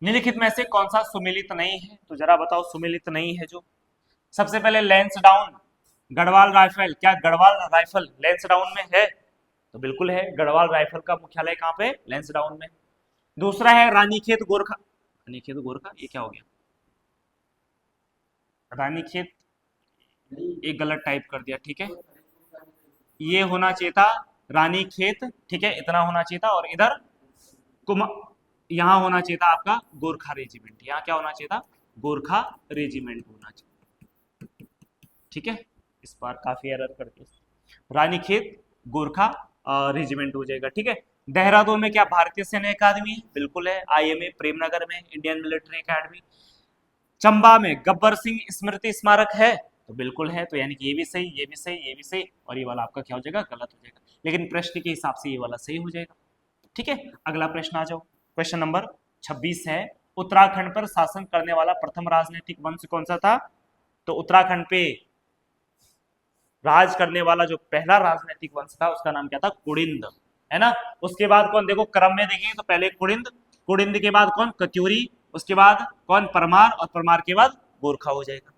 निम्नलिखित में से कौन सा सुमेलित नहीं है? तो जरा बताओ, सुमेलित नहीं है जो। सबसे पहले लैंसडाउन गढ़वाल राइफल, क्या गढ़वाल राइफल लैंसडाउन में है? तो बिल्कुल है। गढ़वाल राइफल का मुख्यालय कहाँ पे? लैंसडाउन में। दूसरा है रानीखेत गोरखा, रानीखेत गोरखा, ये क्या हो गया? रानीखेत, एक गलत टाइप कर दिया, ठीक है। ये होना चाहिए था रानीखेत, ठीक है, इतना होना चाहिए था। और इधर कुमा, यहाँ होना चाहिए था आपका गोरखा रेजिमेंट। यहाँ क्या होना चाहिए था? गोरखा रेजिमेंट होना चाहिए, ठीक है। इस बार काफी एरर करके रानीखेत गोरखा रेजिमेंट हो जाएगा, ठीक है। देहरादून में क्या भारतीय सैन्य अकादमी है? बिल्कुल है। आईएमए प्रेमनगर में इंडियन मिलिट्री अकादमी। चंबा में गब्बर सिंह स्मृति स्मारक है? तो बिल्कुल है। तो यानी कि ये भी सही, ये भी सही, ये भी सही, और ये वाला आपका क्या हो जाएगा? गलत हो जाएगा। लेकिन प्रश्न के हिसाब से ये वाला सही हो जाएगा, ठीक है। अगला प्रश्न आ जाओ। क्वेश्चन नंबर 26 है, उत्तराखंड पर शासन करने वाला प्रथम राजनीतिक वंश कौन सा था? तो उत्तराखंड पे राज करने वाला जो पहला राजनीतिक वंश था उसका नाम क्या था? कुड़िंद, है ना। उसके बाद कौन? देखो क्रम में देखेंगे तो पहले कुड़िंद, कुड़िंद के बाद कौन? कत्यूरी, उसके बाद कौन? परमार, और परमार के बाद गोरखा हो जाएगा,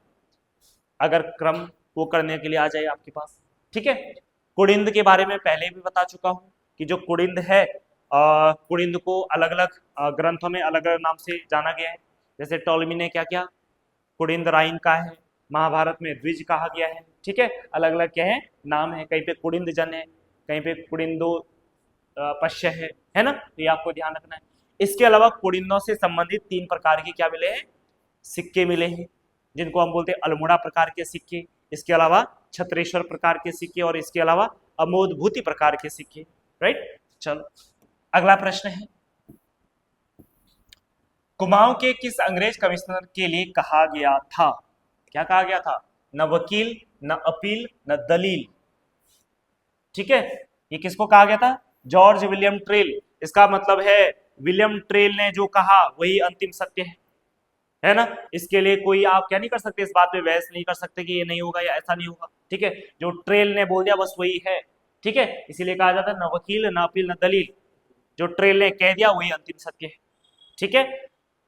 अगर क्रम वो करने के लिए आ जाए आपके पास, ठीक है। कुड़िंद के बारे में पहले भी बता चुका हूं कि जो कुड़िंद है, कुड़िंद को अलग अलग ग्रंथों में अलग अलग नाम से जाना गया है। जैसे टॉलमी ने क्या किया? कुड़िंद राइन का है, महाभारत में द्विज कहा गया है, ठीक है। अलग अलग क्या है? नाम है। कहीं पे कुड़िंद जन है, कहीं पे कुड़िंदो पश्य है ना। तो ये आपको ध्यान रखना है। इसके अलावा कुड़िंदों से संबंधित 3 प्रकार के क्या मिले हैं? सिक्के मिले हैं, जिनको हम बोलते हैं अल्मोड़ा प्रकार के सिक्के। इसके अलावा छत्रेश्वर प्रकार के सिक्के, और इसके अलावा अमोदभूति प्रकार के सिक्के, राइट। चलो अगला प्रश्न है, कुमाऊं के किस अंग्रेज कमिश्नर के लिए कहा गया था? क्या कहा गया था? न वकील, न अपील, न दलील, ठीक है। ये किसको कहा गया था? George William trail. इसका मतलब है विलियम ट्रेल ने जो कहा वही अंतिम सत्य है ना। इसके लिए कोई आप क्या नहीं कर सकते, इस बात पे बहस नहीं कर सकते कि ये नहीं होगा या ऐसा नहीं होगा, ठीक है। जो ट्रेल ने बोल दिया बस वही है, ठीक है। इसीलिए कहा जाता है न वकील, न अपील, न दलील। जो ट्रेल ने कह दिया वही अंतिम सत्य है, ठीक है।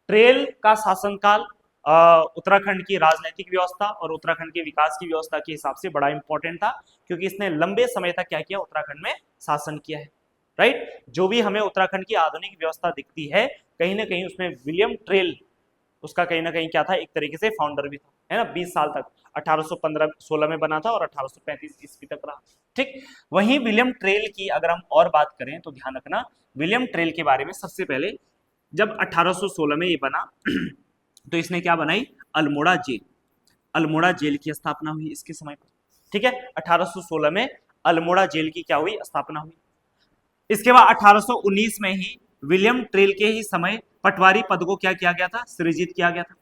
ट्रेल का शासनकाल उत्तराखंड की राजनीतिक व्यवस्था और उत्तराखंड के विकास की व्यवस्था के हिसाब से बड़ा इंपॉर्टेंट था, क्योंकि इसने लंबे समय तक क्या किया? उत्तराखंड में शासन किया है, राइट। जो भी हमें उत्तराखंड की आधुनिक व्यवस्था दिखती है कहीं ना कहीं उसमें विलियम ट्रेल उसका कहीं ना कहीं क्या था, एक तरीके से फाउंडर भी था, है ना। 20 साल तक 1815-16 में बना था और 1835 ईस्वी तक रहा। ठीक। वहीं विलियम ट्रेल की अगर हम और बात करें तो ध्यान रखना, विलियम ट्रेल के बारे में सबसे पहले जब 1816 में ये बना तो इसने क्या बनाई, अल्मोड़ा जेल। अल्मोड़ा जेल की स्थापना हुई इसके समय पर। ठीक है, 1816 में अल्मोड़ा जेल की क्या हुई, स्थापना हुई। इसके बाद 1819 में ही विलियम ट्रेल के ही समय पटवारी पद को क्या किया गया था, सृजित किया गया था।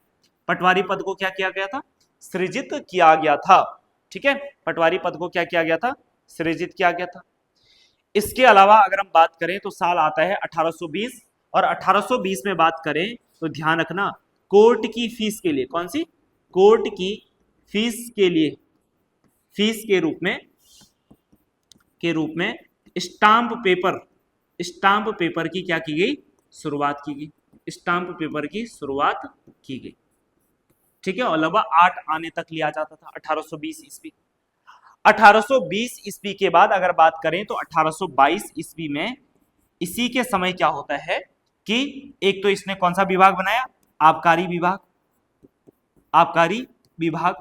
पटवारी पद को क्या किया गया था, सृजित किया गया था। ठीक है, पटवारी पद को क्या किया गया था, सृजित किया गया था। इसके अलावा अगर हम बात करें तो साल आता है 1820, और 1820 में बात करें तो ध्यान रखना, कोर्ट की फीस के लिए, कौन सी, कोर्ट की फीस के लिए, फीस के रूप में स्टाम्प पेपर की क्या की गई, शुरुआत की गई। स्टाम्प पेपर की शुरुआत की गई। ठीक है, और लगभग 8 आने तक लिया जाता था 1820 ईस्वी। 1820 ईस्वी के बाद अगर बात करें तो 1822 ईस्वी में इसी के समय क्या होता है कि एक तो इसने कौन सा विभाग बनाया, आबकारी विभाग, आबकारी विभाग।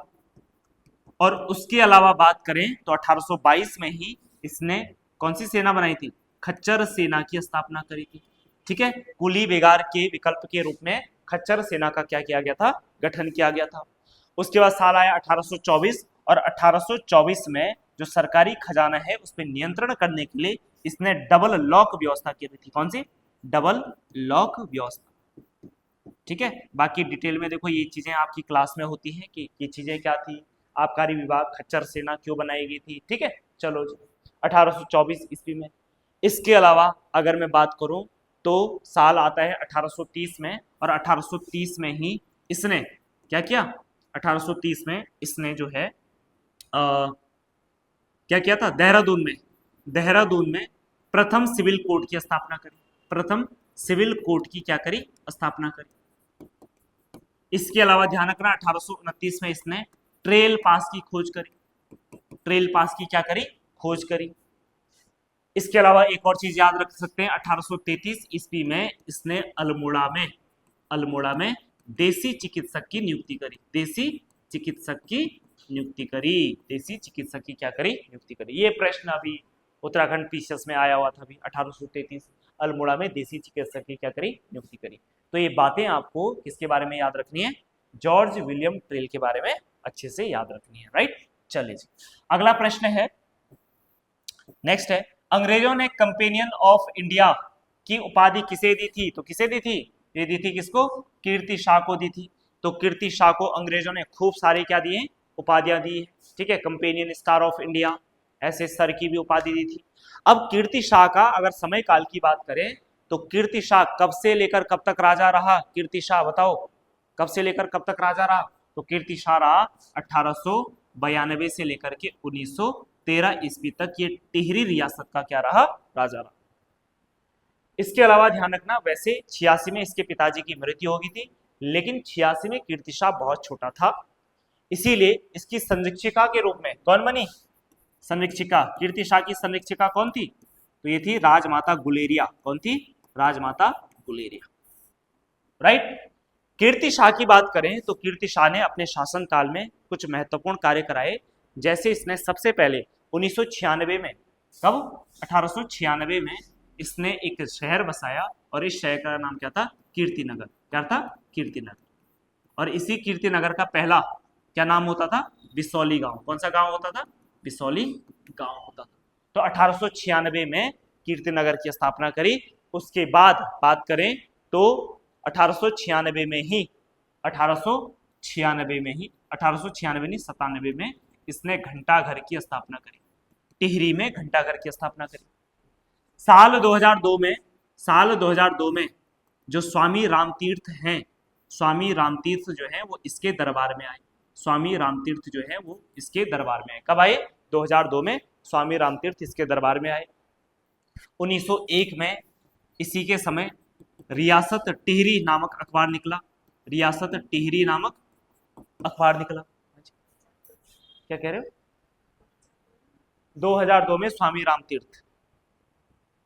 और उसके अलावा बात करें तो 1822 में ही इसने कौन सी सेना बनाई थी, खच्चर सेना की स्थापना करी थी। ठीक है, कुली बेगार के विकल्प के रूप में खच्चर सेना का क्या किया गया था, गठन किया गया था। उसके बाद साल आया 1824, और 1824 में जो सरकारी खजाना है उस पर नियंत्रण करने के लिए इसने डबल लॉक व्यवस्था की थी। कौन सी, डबल लॉक व्यवस्था। ठीक है, बाकी डिटेल में देखो ये चीजें आपकी क्लास में होती हैं कि ये चीजें क्या थी, आबकारी विभाग, खच्चर सेना क्यों बनाई गई थी। ठीक है, चलो जी 1824 ईस्वी में। इसके अलावा अगर मैं बात करूं तो साल आता है 1830 में, और 1830 में ही इसने क्या किया, 1830 में इसने जो है क्या किया था, देहरादून में प्रथम सिविल कोर्ट की स्थापना करी। प्रथम सिविल कोर्ट की क्या करी, स्थापना करी। इसके अलावा ध्यान रखना 1829 में इसने ट्रेल पास की खोज करी। ट्रेल पास की क्या करी, खोज करी। इसके अलावा एक और चीज याद रख सकते हैं, 1833 ईस्वी में इसने अल्मोड़ा में देसी चिकित्सक की नियुक्ति करी। देसी चिकित्सक की नियुक्ति करी। देसी चिकित्सक की क्या करी, नियुक्ति करी। ये प्रश्न अभी उत्तराखंड पीसीएस में आया हुआ था अभी 1833, अल्मोड़ा में देसी चिकित्सक की क्या करी, नियुक्ति करी। तो ये बातें आपको किसके बारे में याद रखनी है, जॉर्ज विलियम ट्रेल के बारे में अच्छे से याद रखनी है। राइट, चलिए जी अगला प्रश्न है, नेक्स्ट है, अंग्रेजों ने कंपेनियन ऑफ इंडिया की उपाधि किसे दी थी, तो किसे दी थी, ये दी थी किसको, कीर्ति शाह को दी थी। तो कीर्ति शाह को अंग्रेजों ने खूब सारे क्या दिए, उपाधियां दी है। ठीक है, कंपेनियन स्टार ऑफ इंडिया, ऐसे सर की भी उपाधि दी थी। अब कीर्ति शाह का अगर समय काल की बात करें तो कीर्ति शाह कब से लेकर कब तक राजा रहा, कीर्ति शाह बताओ कब से लेकर कब तक राजा रहा, तो कीर्ति शाह रहा 1892 से लेकर के 1913 ईस्वी तक ये टिहरी रियासत का क्या रहा, राजा रहा। इसके अलावा ध्यान रखना, वैसे 86 में इसके पिताजी की मृत्यु हो गई थी, लेकिन 86 में कीर्ति शाह बहुत छोटा था, इसीलिए इसकी संरक्षिका के रूप में कौन बनी, संरक्षिका, कीर्ति शाह की संरक्षिका कौन थी, तो ये थी राजमाता गुलेरिया। कौन थी, राजमाता गुलेरिया। राइट। कीर्ति शाह की बात करें तो कीर्ति शाह ने अपने शासन काल में कुछ महत्वपूर्ण कार्य कराए, जैसे इसने सबसे पहले 1996 में, कब, 1896 में इसने एक शहर बसाया, और इस शहर का नाम क्या था, कीर्तिनगर। क्या था, कीर्तिनगर। और इसी कीर्तिनगर का पहला क्या नाम होता था, बिसौली गांव। कौन सा गांव होता था, बिसौली गांव होता था। तो 1896 में कीर्तिनगर की स्थापना करी। उसके बाद बात करें तो 1896 में ही 1896 नहीं 97 में इसने घंटाघर की स्थापना करी। टिहरी में घंटाघर की स्थापना करी। साल 2002 में जो स्वामी रामतीर्थ हैं, स्वामी रामतीर्थ जो है वो इसके दरबार में आए। स्वामी रामतीर्थ जो है वो इसके दरबार में आए। कब आए, 2002 में स्वामी रामतीर्थ इसके दरबार में आए। 1901 में इसी के समय रियासत टिहरी नामक अखबार निकला। रियासत टिहरी नामक अखबार निकला। क्या कह रहे हो, 2002 में स्वामी रामतीर्थ,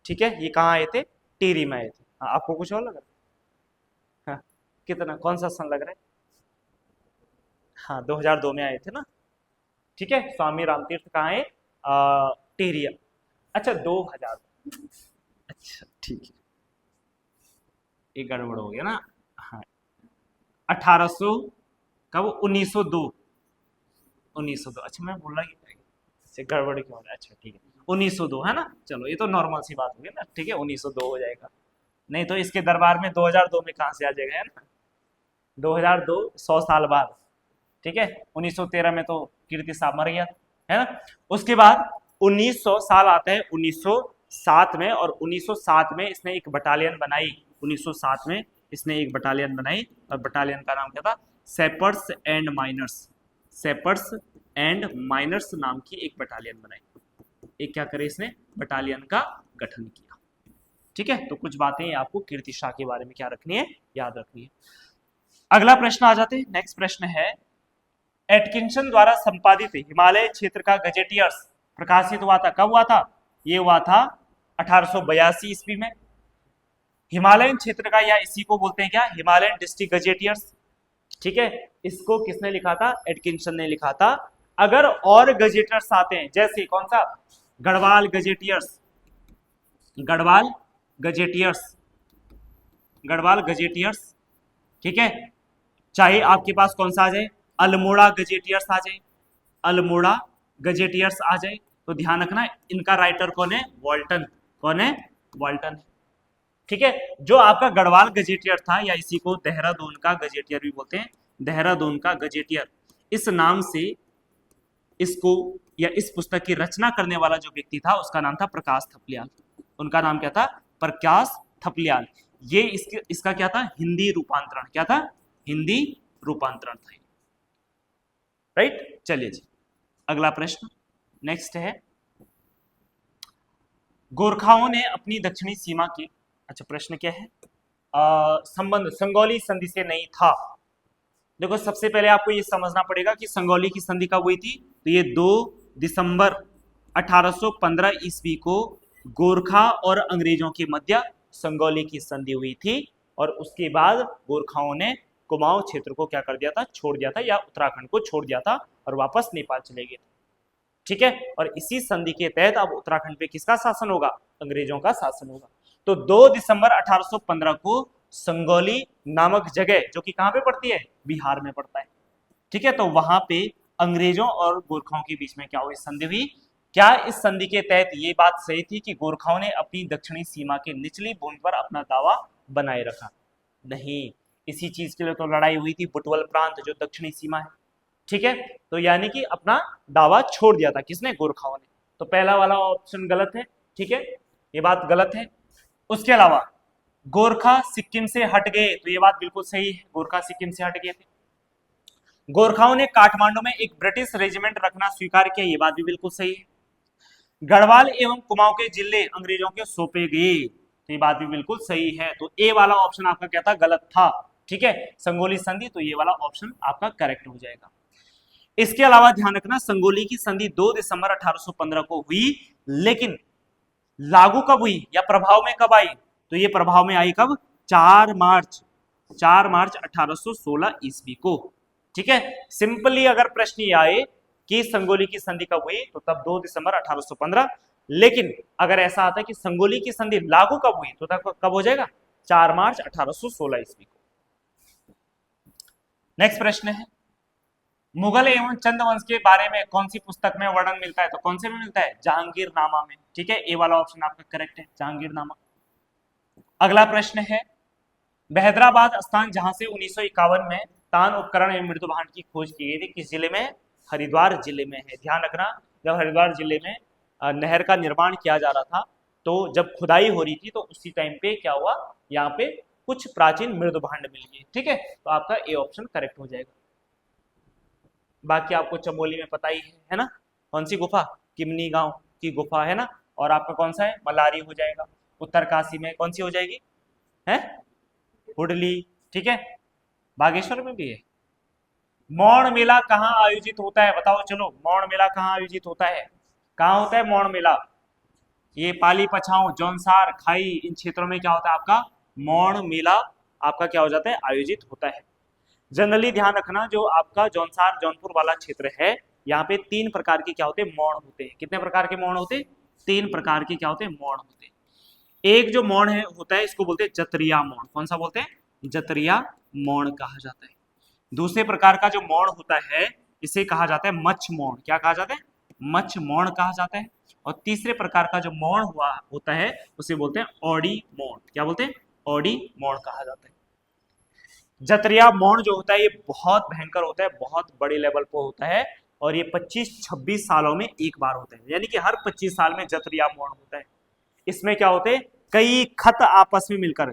ठीक है, ये कहाँ आए थे? टिहरी में आए थे। हाँ, आपको कुछ और लग रहा है? हाँ, कितना, कौन सा सन लग रहा है? हाँ, 2002 में आए थे ना। ठीक है, स्वामी रामतीर्थ कहाँ है? टिहरी। अच्छा, 2000। अच्छा ठीक है, एक गड़बड़ हो गया ना। हाँ, 1800 कब? 1902। 1902, अच्छा मैं बोला कि से गड़बड़ क्यों हो रहा है? अच्छा ठीक है, 1902 है ना। चलो ये तो नॉर्मल सी बात होगी ना, ठीक है 1902 हो जाएगा। नहीं तो इसके दरबार में 2002 में कहाँ से आ जाएगा, है ना। 2002 100 साल बाद। ठीक है, 1913 में तो कीर्ति साहब मर गया, है ना। उसके बाद 1900 साल आता है 1907 में, और 1907 में इसने एक बटालियन बनाई। 1907 में इसने एक बटालियन बनाई, और बटालियन का नाम क्या था? सेपर्स एंड माइनर्स। सेपर्स एंड माइनर्स नाम की एक बटालियन बनाई। एक क्या करे इसने? बटालियन का गठन किया। ठीक है, तो कुछ बातें आपको कीर्ति शाह के बारे में क्या रखनी है? याद रखनी है। अगला प्रश्न आ जाते हैं। नेक्स्ट प्रश्न है, एटकिंसन द्वारा संपादित हिमालय क्षेत्र का गजेटियर्स प्रकाशित हुआ था, कब हुआ था? ये हुआ था 1882 ईस्वी में। हिमालयन क्षेत्र का, या इसी को बोलते हैं क्या? Himalayan district gazetteers. ठीक है, इसको किसने लिखा था? एटकिंसन ने लिखा था। अगर और गजेटियर्स आते हैं, जैसे कौन सा? Garhwal gazetteers. Garhwal gazetteers. Garhwal gazetteers. ठीक है, चाहे आपके पास कौन सा आ जाए? अल्मोड़ा गजेटियर्स आ जाए। अल्मोड़ा गजेटियर्स आ जाए, तो ध्यान रखना इनका राइटर कौन है? वॉल्टन। कौन है? वॉल्टन। ठीक है, जो आपका गढ़वाल गजेटियर था, या इसी को देहरादून का गजेटियर भी बोलते हैं, देहरादून का गजेटियर, इस नाम से इसको, या इस पुस्तक की रचना करने वाला जो व्यक्ति था उसका नाम था प्रकाश थपलियाल। उनका नाम क्या था? प्रकाश थपलियाल। ये इसका क्या था? हिंदी रूपांतरण। क्या था? हिंदी रूपांतरण था। राइट, चलिए जी अगला प्रश्न नेक्स्ट है। गोरखाओं ने अपनी दक्षिणी सीमा की, अच्छा प्रश्न क्या है? संबंध संगौली संधि से नहीं था। देखो सबसे पहले आपको ये समझना पड़ेगा कि संगौली की संधि कब हुई थी। तो ये 2 दिसंबर 1815 ईस्वी को गोरखा और अंग्रेजों के मध्य संगौली की संधि हुई थी, और उसके बाद गोरखाओं ने कुमाऊं क्षेत्र को क्या कर दिया था? छोड़ दिया था, या उत्तराखंड को छोड़ दिया था और वापस नेपाल चले गए। ठीक है, और इसी संधि के तहत अब उत्तराखंड पे किसका शासन होगा? अंग्रेजों का शासन होगा। तो 2 दिसंबर 1815 को संगौली नामक जगह, जो कि कहां पे पड़ती है? बिहार में पड़ता है। ठीक है, तो वहां पे अंग्रेजों और गोरखाओं के बीच में क्या हुई? संधि हुई। क्या इस संधि के तहत ये बात सही थी कि गोरखाओं ने अपनी दक्षिणी सीमा के निचली बूंद पर अपना दावा बनाए रखा? नहीं, इसी चीज के लिए तो लड़ाई हुई थी, बुटवल प्रांत जो दक्षिणी सीमा है। ठीक है, तो यानी कि अपना दावा छोड़ दिया था किसने? गोरखाओं ने। तो पहला वाला ऑप्शन गलत है। ठीक है, ये बात गलत है। उसके अलावा गोरखा सिक्किम से हट गए, तो ये बात बिल्कुल सही है, गोरखा सिक्किम से हट गए थे। गोरखाओं ने काठमांडू में एक ब्रिटिश रेजिमेंट रखना स्वीकार किया, ये बात भी बिल्कुल सही है। गढ़वाल एवं कुमाऊं के जिले अंग्रेजों के सौंपे गए, तो ये बात भी बिल्कुल सही है। तो ए वाला ऑप्शन आपका क्या था? गलत था। ठीक है, संगोली संधि, तो ये वाला ऑप्शन आपका करेक्ट हो जाएगा। इसके अलावा ध्यान रखना, संगोली की संधि 2 दिसंबर 1815 को हुई, लेकिन लागू कब हुई या प्रभाव में कब आई? तो ये प्रभाव में आई कब? 4 मार्च 1816 ईस्वी को। ठीक है, सिंपली अगर प्रश्न ये आए कि संगोली की संधि कब हुई, तो तब 2 दिसंबर 1815। लेकिन अगर ऐसा आता है कि संगोली की संधि लागू कब हुई, तो तब कब हो जाएगा? 4 मार्च 1816 ईस्वी को। नेक्स्ट प्रश्न है, मुगल एवं चंद वंश के बारे में कौन सी पुस्तक में वर्णन मिलता है? तो कौन से में मिलता है? जहांगीरनामा में। ठीक है, ए वाला ऑप्शन आपका करेक्ट है, जहांगीरनामा। अगला प्रश्न है, बहदराबाद स्थान जहां से 1951 में तान उपकरण एवं मृदु भांड की खोज की गई थी, किस जिले में? हरिद्वार जिले में है। ध्यान रखना, जब हरिद्वार जिले में नहर का निर्माण किया जा रहा था, तो जब खुदाई हो रही थी, तो उसी टाइम पे क्या हुआ? यहाँ पे कुछ प्राचीन मृदु भांड मिल गए। ठीक है, तो आपका ए ऑप्शन करेक्ट हो जाएगा। बाकी आपको चमोली में पता ही है ना, कौन सी गुफा? किमनी गांव की गुफा है ना। और आपका कौन सा है? मलारी हो जाएगा। उत्तरकाशी में कौन सी हो जाएगी? है हुडली। ठीक है, बागेश्वर में भी है। मौन मेला कहाँ आयोजित होता है? बताओ चलो, मौन मेला कहाँ आयोजित होता है? कहाँ होता है मौन मेला? ये पाली पछाऊ, जौनसार, खाई, इन क्षेत्रों में क्या होता है आपका मौन मेला आपका क्या हो जाता है आयोजित होता है। जनरली ध्यान रखना जो आपका जौनसार जौनपुर वाला क्षेत्र है, यहाँ पे 3 प्रकार के क्या होते हैं मौन होते हैं। कितने प्रकार के मौन होते हैं? 3 प्रकार के क्या होते हैं मौन होते हैं। एक जो मौन है होता है इसको बोलते हैं जतरिया मौन। कौन सा बोलते हैं? जतरिया मौन कहा जाता है। दूसरे प्रकार का जो मौन होता है इसे कहा जाता है मच्छ मौन। क्या कहा जाता है? मच्छ मौन कहा जाता है। और तीसरे प्रकार का जो मौन हुआ होता है उसे बोलते हैं औडी मौन। क्या बोलते हैं? औडी मौन कहा जाता है। जतरिया मौन जो होता है ये बहुत भयंकर होता है, बहुत बड़े लेवल पर होता है और ये 25-26 सालों में एक बार होता है, यानी कि हर 25 साल में जतरिया मौन होता है। इसमें क्या होते हैं कई खत आपस में मिलकर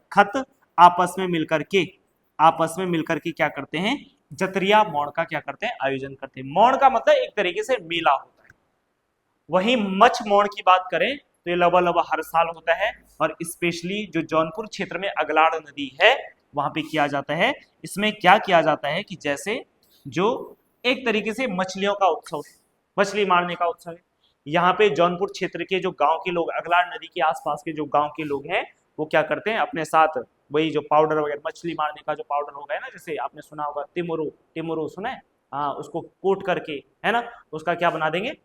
के क्या करते हैं जतरिया मौन का क्या करते हैं आयोजन करते हैं। मौन का मतलब एक तरीके से मेला होता है। वहीं मच्छ मौन की बात करें तो ये लगभग हर साल होता है और स्पेशली जो जौनपुर क्षेत्र में अगलाड़ नदी है वहां पे किया जाता है। इसमें क्या किया जाता है कि जैसे जो एक तरीके से मछलियों का उत्सव है, मछली मारने का उत्सव है। यहाँ पे जौनपुर क्षेत्र के जो गांव के लोग, अगलाड़ नदी के आसपास के जो गांव के लोग हैं वो क्या करते हैं अपने साथ वही जो पाउडर वगैरह, मछली मारने का जो पाउडर होगा ना, जैसे आपने सुना होगा टिमुरु सुना है? हाँ, उसको कोट करके है ना उसका क्या बना देंगे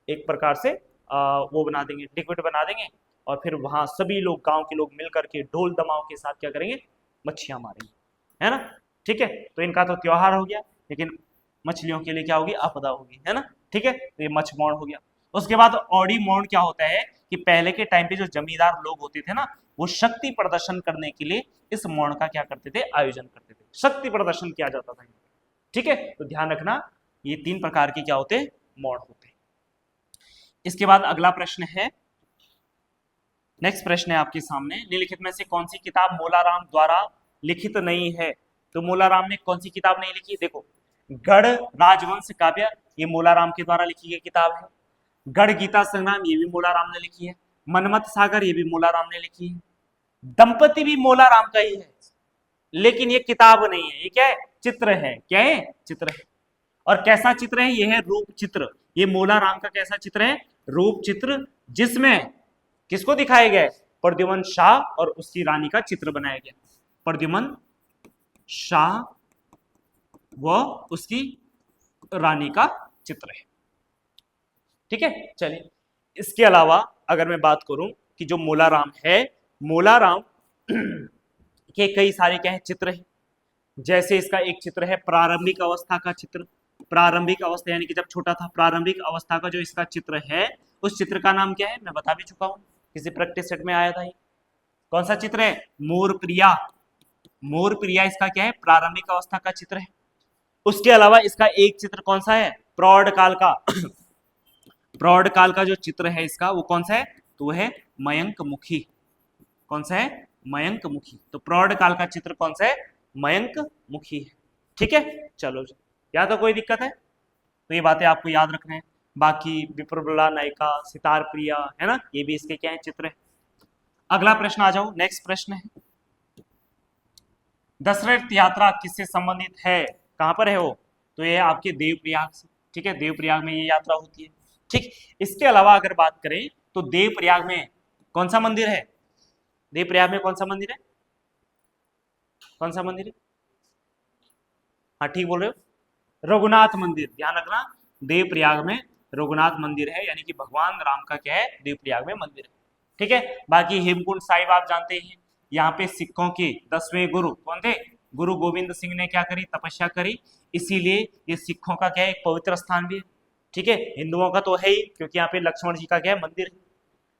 एक प्रकार से वो बना देंगे, लिक्विड बना देंगे और फिर वहां सभी लोग गांव के लोग मिल करके ढोल दमाव के साथ क्या करेंगे मच्छियां मारेंगे, है ना। ठीक है, तो इनका तो त्योहार हो गया, लेकिन मछलियों के लिए क्या होगी आपदा होगी, है ना। ठीक है, तो ये मच्छ मौन हो गया। उसके बाद औडी मौन क्या होता है कि पहले के टाइम पे जो जमींदार लोग होते थे ना वो शक्ति प्रदर्शन करने के लिए इस मौन का क्या करते थे आयोजन करते थे, शक्ति प्रदर्शन किया जाता था। ठीक है, तो ध्यान रखना ये 3 प्रकार के क्या होते हैं मौन होते हैं। इसके बाद अगला प्रश्न है, नेक्स्ट प्रश्न है आपके सामने, निम्नलिखित में से कौन सी किताब मोलाराम द्वारा लिखित नहीं है? तो मोलाराम ने कौन सी किताब नहीं लिखी? देखो, गढ़ राजवंश काव्य ये मोलाराम के द्वारा लिखी गई किताब है। गढ़ गीता संग्राम ये भी मोलाराम ने लिखी है। मनमत सागर ये भी मोलाराम ने लिखी है। दंपति भी मोलाराम का ही है, लेकिन ये किताब नहीं है, ये क्या है चित्र है। क्या है? चित्र है। और कैसा चित्र है? ये है रूप चित्र। ये मोलाराम का कैसा चित्र है? रूप चित्र, जिसमें किसको दिखाया गया है? प्रद्युमन शाह और उसकी रानी का चित्र बनाया गया। प्रद्युमन शाह व उसकी रानी का चित्र है। ठीक है, चलिए इसके अलावा अगर मैं बात करूं कि जो मोलाराम है, मोलाराम के कई सारे क्या है चित्र है। जैसे इसका एक चित्र है प्रारंभिक अवस्था का चित्र। प्रारंभिक अवस्था यानी कि जब छोटा था, प्रारंभिक अवस्था का जो इसका चित्र है उस चित्र का नाम क्या है? मैं बता भी चुका हूं, किसी प्रैक्टिस सेट में आया था ये। कौन सा चित्र है? मोर प्रिया। मोर प्रिया इसका क्या है? प्रारंभिक अवस्था का चित्र है। उसके अलावा इसका एक चित्र कौन सा है? प्रौढ़ काल का। प्रौढ़ काल का जो चित्र है इसका वो कौन सा है? तो वो है मयंक मुखी। कौन सा है? मयंक मुखी। तो प्रौढ़ काल का चित्र कौन सा है? मयंक मुखी है। ठीक है, चलो या तो कोई दिक्कत है तो ये बातें आपको याद रखना है। बाकी विप्रबला नायिका, सितार प्रिया, है ना, ये भी इसके क्या है चित्र है। अगला प्रश्न आ जाओ, नेक्स्ट प्रश्न है, दशरथ यात्रा किससे संबंधित है? कहां पर है वो? तो ये आपके देवप्रयाग से। ठीक है, देवप्रयाग में ये यात्रा होती है। ठीक, इसके अलावा अगर बात करें तो देवप्रयाग में कौन सा मंदिर है? देवप्रयाग में कौन सा मंदिर है? कौन सा मंदिर है? हाँ ठीक बोल रहे हो, रघुनाथ मंदिर। ध्यान रखना, देवप्रयाग में रघुनाथ मंदिर है, यानी कि भगवान राम का क्या है देवप्रयाग में मंदिर है। ठीक है, बाकी हेमकुंड साहिब आप जानते हैं, यहाँ पे सिखों के 10वें गुरु कौन थे? गुरु गोविंद सिंह ने क्या करी? तपस्या करी, इसीलिए ये सिखों का क्या है एक पवित्र स्थान भी है। ठीक है, हिंदुओं का तो है ही, क्योंकि यहाँ पे लक्ष्मण जी का क्या है मंदिर है।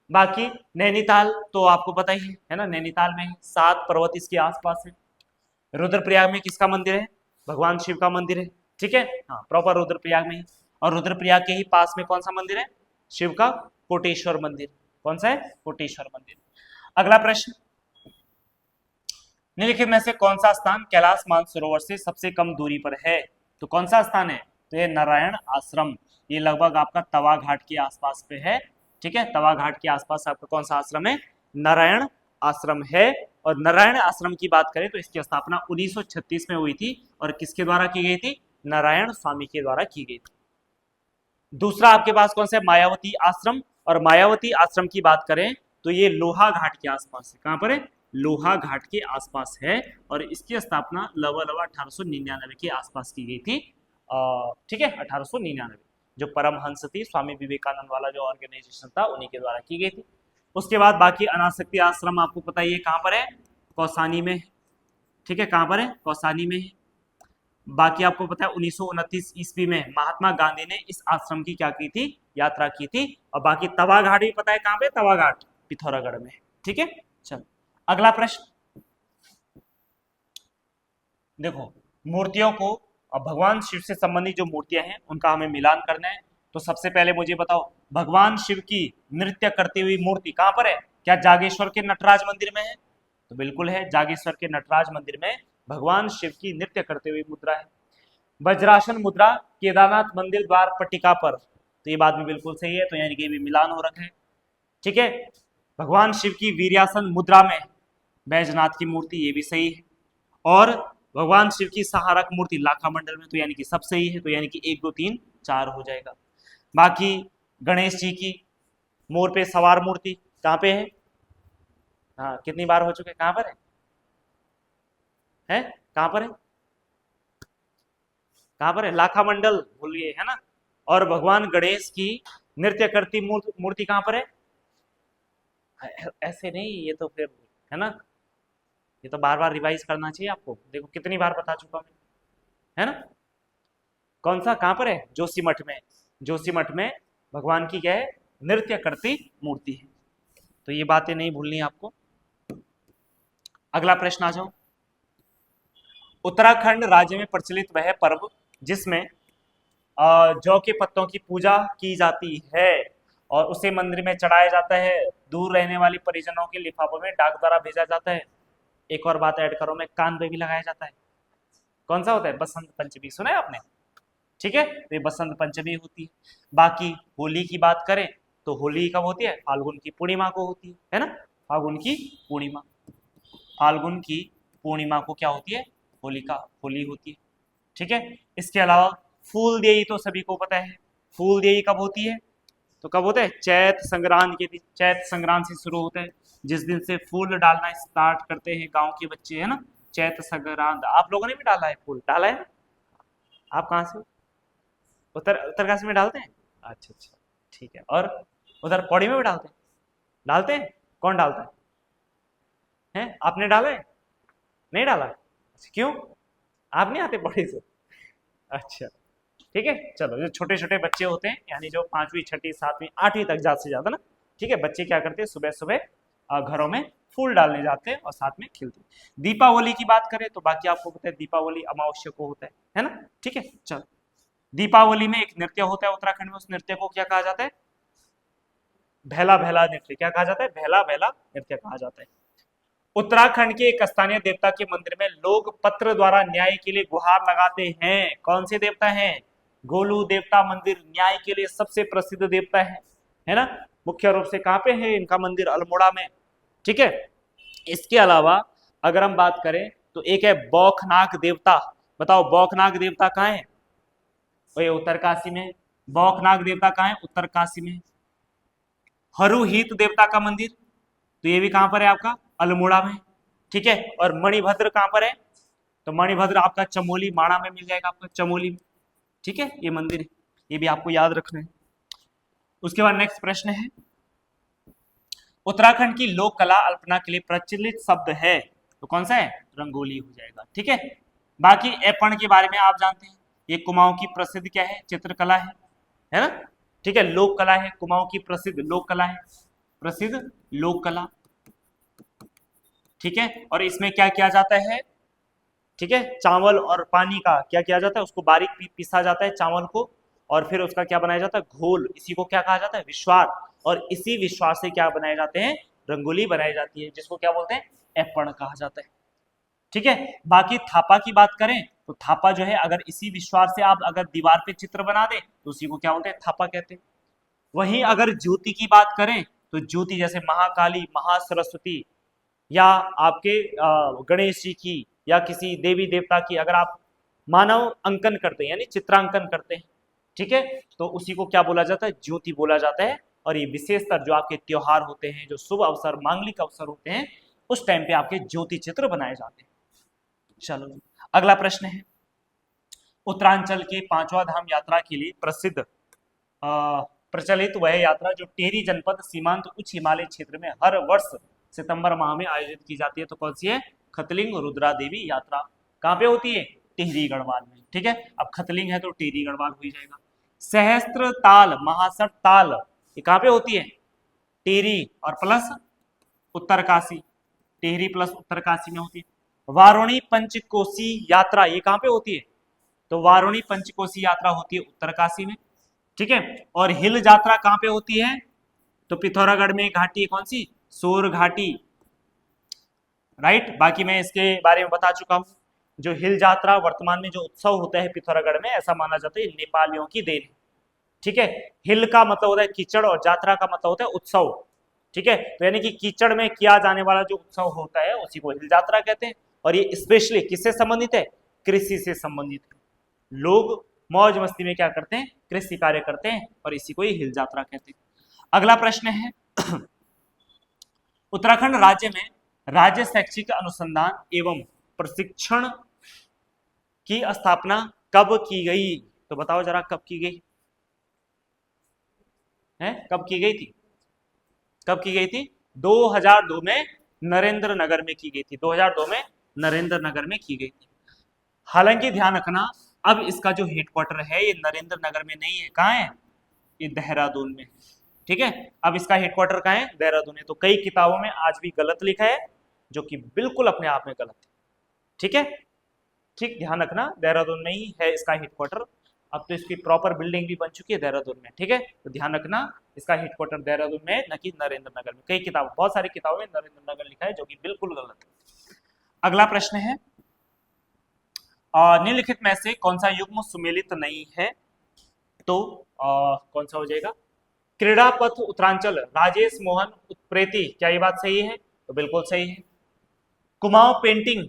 बाकी नैनीताल तो आपको पता ही है ना, नैनीताल में 7 पर्वत इसके आसपास है। रुद्रप्रयाग में किसका मंदिर है? भगवान शिव का मंदिर है। ठीक है, हाँ प्रॉपर रुद्रप्रयाग में ही। और रुद्रप्रयाग के ही पास में कौन सा मंदिर है? शिव का कोटेश्वर मंदिर। कौन सा है? कोटेश्वर मंदिर। अगला प्रश्न, निम्नलिखित में से कौन सा स्थान कैलाश मानसरोवर से सबसे कम दूरी पर है? तो कौन सा स्थान है? तो ये नारायण आश्रम। ये लगभग आपका तवा घाट के आसपास पे है। ठीक है, तवा घाट के आसपास आपका कौन सा आश्रम है? नारायण आश्रम है। और नारायण आश्रम की बात करें तो इसकी स्थापना 1936 में हुई थी और किसके द्वारा की गई थी? नारायण स्वामी के द्वारा की गई थी। दूसरा आपके पास कौन सा? मायावती आश्रम। और मायावती आश्रम की बात करें तो ये लोहा घाट के आसपास है। कहाँ पर है? लोहा घाट के आसपास है और इसकी स्थापना लगभग 1899 के आसपास की गई थी। ठीक है, 1899, जो परमहंस थी स्वामी विवेकानंद वाला जो ऑर्गेनाइजेशन था उन्हीं के द्वारा की गई थी। उसके बाद बाकी अनासक्ति आश्रम आपको पता ही है कहाँ पर है, कौसानी में। ठीक है, कहाँ पर है? कौसानी में है। बाकी आपको पता है 1929 ईस्वी में महात्मा गांधी ने इस आश्रम की क्या की थी? यात्रा की थी। और बाकी तवा घाट भी पता है कहाँ पे? तवा घाट पिथौरागढ़ में। ठीक है, चलो अगला प्रश्न देखो, मूर्तियों को, अब भगवान शिव से संबंधित जो मूर्तियां हैं उनका हमें मिलान करना है। तो सबसे पहले मुझे बताओ, भगवान शिव की नृत्य करती हुई मूर्ति कहां पर है? क्या जागेश्वर के नटराज मंदिर में है? तो बिल्कुल है, जागेश्वर के नटराज मंदिर में भगवान शिव की नृत्य करते हुई मुद्रा है। वज्रासन मुद्रा केदारनाथ मंदिर द्वार पट्टिका पर, तो ये बात भी बिल्कुल सही है, तो यानी कि भी मिलान हो रखा है। ठीक है, भगवान शिव की वीर्यासन मुद्रा में बैजनाथ की मूर्ति, ये भी सही है। और भगवान शिव की सहारक मूर्ति लाखा मंडल में, तो यानी कि सब सही है, तो यानी कि 1 2 3 4 हो जाएगा। बाकी गणेश जी की मोर पे सवार मूर्ति कहाँ पे है? हाँ, कितनी बार हो चुके, कहाँ पर है कहाँ पर है? कहाँ पर है? लाखा मंडल भूलिए, है ना। और भगवान गणेश की नृत्य करती मूर्ति कहाँ पर है? ऐसे नहीं, ये तो फिर है ना, ये तो बार बार रिवाइज करना चाहिए आपको। देखो कितनी बार बता चुका मैं, है ना। कौन सा, कहां पर है? जोशीमठ में। जोशीमठ में भगवान की क्या है? नृत्य करती मूर्ति है। तो ये बातें नहीं भूलनी आपको। अगला प्रश्न आ जाओ। उत्तराखंड राज्य में प्रचलित वह पर्व जिसमें जौ के पत्तों की पूजा की जाती है और उसे मंदिर में चढ़ाया जाता है, दूर रहने वाली परिजनों के लिफाफों में डाक द्वारा भेजा जाता है। एक और बात ऐड करो, मैं कान पे भी लगाया जाता है। कौन सा होता है? बसंत पंचमी, सुना है आपने? ठीक है, तो ये बसंत पंचमी होती है। बाकी होली की बात करें तो होली कब होती है? फाल्गुन की पूर्णिमा को होती है ना। फाल्गुन की पूर्णिमा, फाल्गुन की पूर्णिमा को क्या होती है? होली होती है। ठीक है, इसके अलावा फूल देई तो सभी को पता है। फूल देई कब होती है? तो कब होता है? चैत संक्रांत के दिन। चैत संक्रांत से शुरू होता है, जिस दिन से फूल डालना स्टार्ट करते हैं गांव के बच्चे, है ना। चैत संक्रांत, आप लोगों ने भी डाला है फूल? डाला है ना? आप कहाँ से? उत्तरकाशी में डालते हैं? अच्छा अच्छा, ठीक है। और उधर पौड़ी में भी डालते हैं? डालते हैं? कौन डालता है? आपने डाला है? नहीं डाला? अच्छा, क्यों? आप नहीं आते पौड़ी से? अच्छा, ठीक है, चलो। जो छोटे छोटे बच्चे होते हैं, यानी जो 5वीं 6वीं 7वीं 8वीं तक ज्यादा से ज्यादा ना, ठीक है, बच्चे क्या करते हैं? सुबह सुबह घरों में फूल डालने जाते हैं और साथ में खेलते हैं। दीपावली की बात करें तो बाकी आपको पता है दीपावली अमावस्या को होता है ना। ठीक है, चलो। दीपावली में एक नृत्य होता है उत्तराखंड में, उस नृत्य को क्या कहा जाता है? भैला भैला नृत्य। क्या कहा जाता है? भैला भैला नृत्य कहा जाता है। उत्तराखंड के एक स्थानीय देवता के मंदिर में लोग पत्र द्वारा न्याय के लिए गुहार लगाते हैं। कौन से देवता हैं? गोलू देवता मंदिर न्याय के लिए सबसे प्रसिद्ध देवता है ना। मुख्य रूप से कहां पे है इनका मंदिर? अल्मोड़ा में। ठीक है, इसके अलावा अगर हम बात करें तो एक है बौखनाग देवता। बताओ बौखनाग देवता कहाँ है? वही उत्तरकाशी में। बौखनाग देवता कहाँ है? उत्तरकाशी में। हरुहित देवता का मंदिर, तो ये भी कहां पर है आपका? अल्मोड़ा में। ठीक है, और मणिभद्र कहां पर है? तो मणिभद्र आपका चमोली माणा में मिल जाएगा, आपका चमोली में। ठीक है, ये मंदिर है, ये भी आपको याद रखना है। उसके बाद नेक्स्ट प्रश्न है, उत्तराखंड की लोक कला अल्पना के लिए प्रचलित शब्द है, तो कौन सा है? रंगोली हो जाएगा। ठीक है, बाकी एपण के बारे में आप जानते हैं, ये कुमाऊं की प्रसिद्ध क्या है? चित्रकला है ना। ठीक है, लोक कला है, कुमाऊं की प्रसिद्ध लोक कला है, प्रसिद्ध लोक कला। ठीक है, और इसमें क्या किया जाता है? ठीक है, चावल और पानी का क्या किया जाता है? उसको बारीक पीसा जाता है चावल को, और फिर उसका क्या बनाया जाता है? घोल। इसी को क्या कहा जाता है? विश्वार। और इसी विश्वार से क्या बनाए जाते हैं? रंगोली बनाई जाती है, जिसको क्या बोलते हैं? एपण कहा जाता है। ठीक है, बाकी थापा की बात करें तो थापा जो है, अगर इसी विश्वार से आप अगर दीवार पे चित्र बना दें तो उसी को क्या बोलते हैं? थापा कहते हैं। वहीं अगर ज्योति की बात करें तो ज्योति जैसे महाकाली, महासरस्वती, या आपके गणेश जी की, या किसी देवी देवता की अगर आप मानव अंकन करते हैं, यानी चित्रांकन करते हैं, ठीक है, तो उसी को क्या बोला जाता है? ज्योति बोला जाता है। और ये विशेषतर जो आपके त्योहार होते हैं, जो शुभ अवसर, मांगलिक अवसर होते हैं, उस टाइम पे आपके ज्योति चित्र बनाए जाते हैं। चलो अगला प्रश्न है, उत्तरांचल के पांचवा धाम यात्रा के लिए प्रसिद्ध प्रचलित वह यात्रा जो टिहरी जनपद सीमांत उच्च हिमालय क्षेत्र में हर वर्ष सितंबर माह में आयोजित की जाती है, तो कौन सी है? खतलिंग रुद्रा देवी यात्रा। कहाँ पे होती है? टिहरी गढ़वाल में। ठीक है, अब खतलिंग है तो टिहरी गढ़वाल हो जाएगा। सहस्त्र ताल महासठ ताल ये कहाँ पे होती है? टिहरी और प्लस उत्तरकाशी, टिहरी प्लस उत्तरकाशी में होती है। वारुणी पंचकोसी यात्रा ये कहाँ पे होती है? तो वारुणी पंचकोसी यात्रा होती है उत्तरकाशी में। ठीक है, और हिल यात्रा कहाँ पे होती है? तो पिथौरागढ़ में घाटी कौन सी? सोर घाटी। राइट, बाकी मैं इसके बारे में बता चुका हूं। जो हिल यात्रा वर्तमान में जो उत्सव होता है पिथौरागढ़ में, ऐसा माना जाता है नेपालियों की देन है। ठीक है, हिल का मतलब होता है कीचड़ और यात्रा का मतलब होता है उत्सव। ठीक है, तो यानी कि कीचड़ में किया जाने वाला जो उत्सव होता है उसी को हिल यात्रा कहते हैं। और ये स्पेशली किससे संबंधित है? कृषि से संबंधित है। लोग मौज मस्ती में क्या करते हैं? कृषि कार्य करते हैं और इसी को ही हिल यात्रा कहते हैं। अगला प्रश्न है उत्तराखंड राज्य में राज्य शैक्षिक अनुसंधान एवं प्रशिक्षण की स्थापना कब की गई? तो बताओ जरा कब की गई है? कब की गई थी? कब की गई थी? 2002 में नरेंद्र नगर में की गई थी। 2002 में नरेंद्र नगर में की गई थी। हालांकि ध्यान रखना, अब इसका जो हेडक्वार्टर है ये नरेंद्र नगर में नहीं है। कहाँ है? ये देहरादून में। ठीक है, अब इसका हेडक्वार्टर कहाँ है? देहरादून है। तो कई किताबों में आज भी गलत लिखा है, जो कि बिल्कुल अपने आप में गलत है। ठीक है, ठीक ध्यान रखना, देहरादून में ही है इसका हेडक्वार्टर। अब तो इसकी प्रॉपर बिल्डिंग भी बन चुकी है देहरादून में। ठीक है, तो ध्यान रखना इसका हेडक्वार्टर देहरादून में, न कि नरेंद्र नगर में। कई किताब, बहुत सारी किताबों में नरेंद्र नगर लिखा है, जो कि बिल्कुल गलत है। अगला प्रश्न है, निम्नलिखित में से कौन सा युग्म सुमेलित नहीं है? तो कौन सा हो जाएगा? क्रीड़ा पथ उत्तरांचल राजेश मोहन उत्प्रेती, क्या ये बात सही है? तो बिल्कुल सही है। कुमाऊं पेंटिंग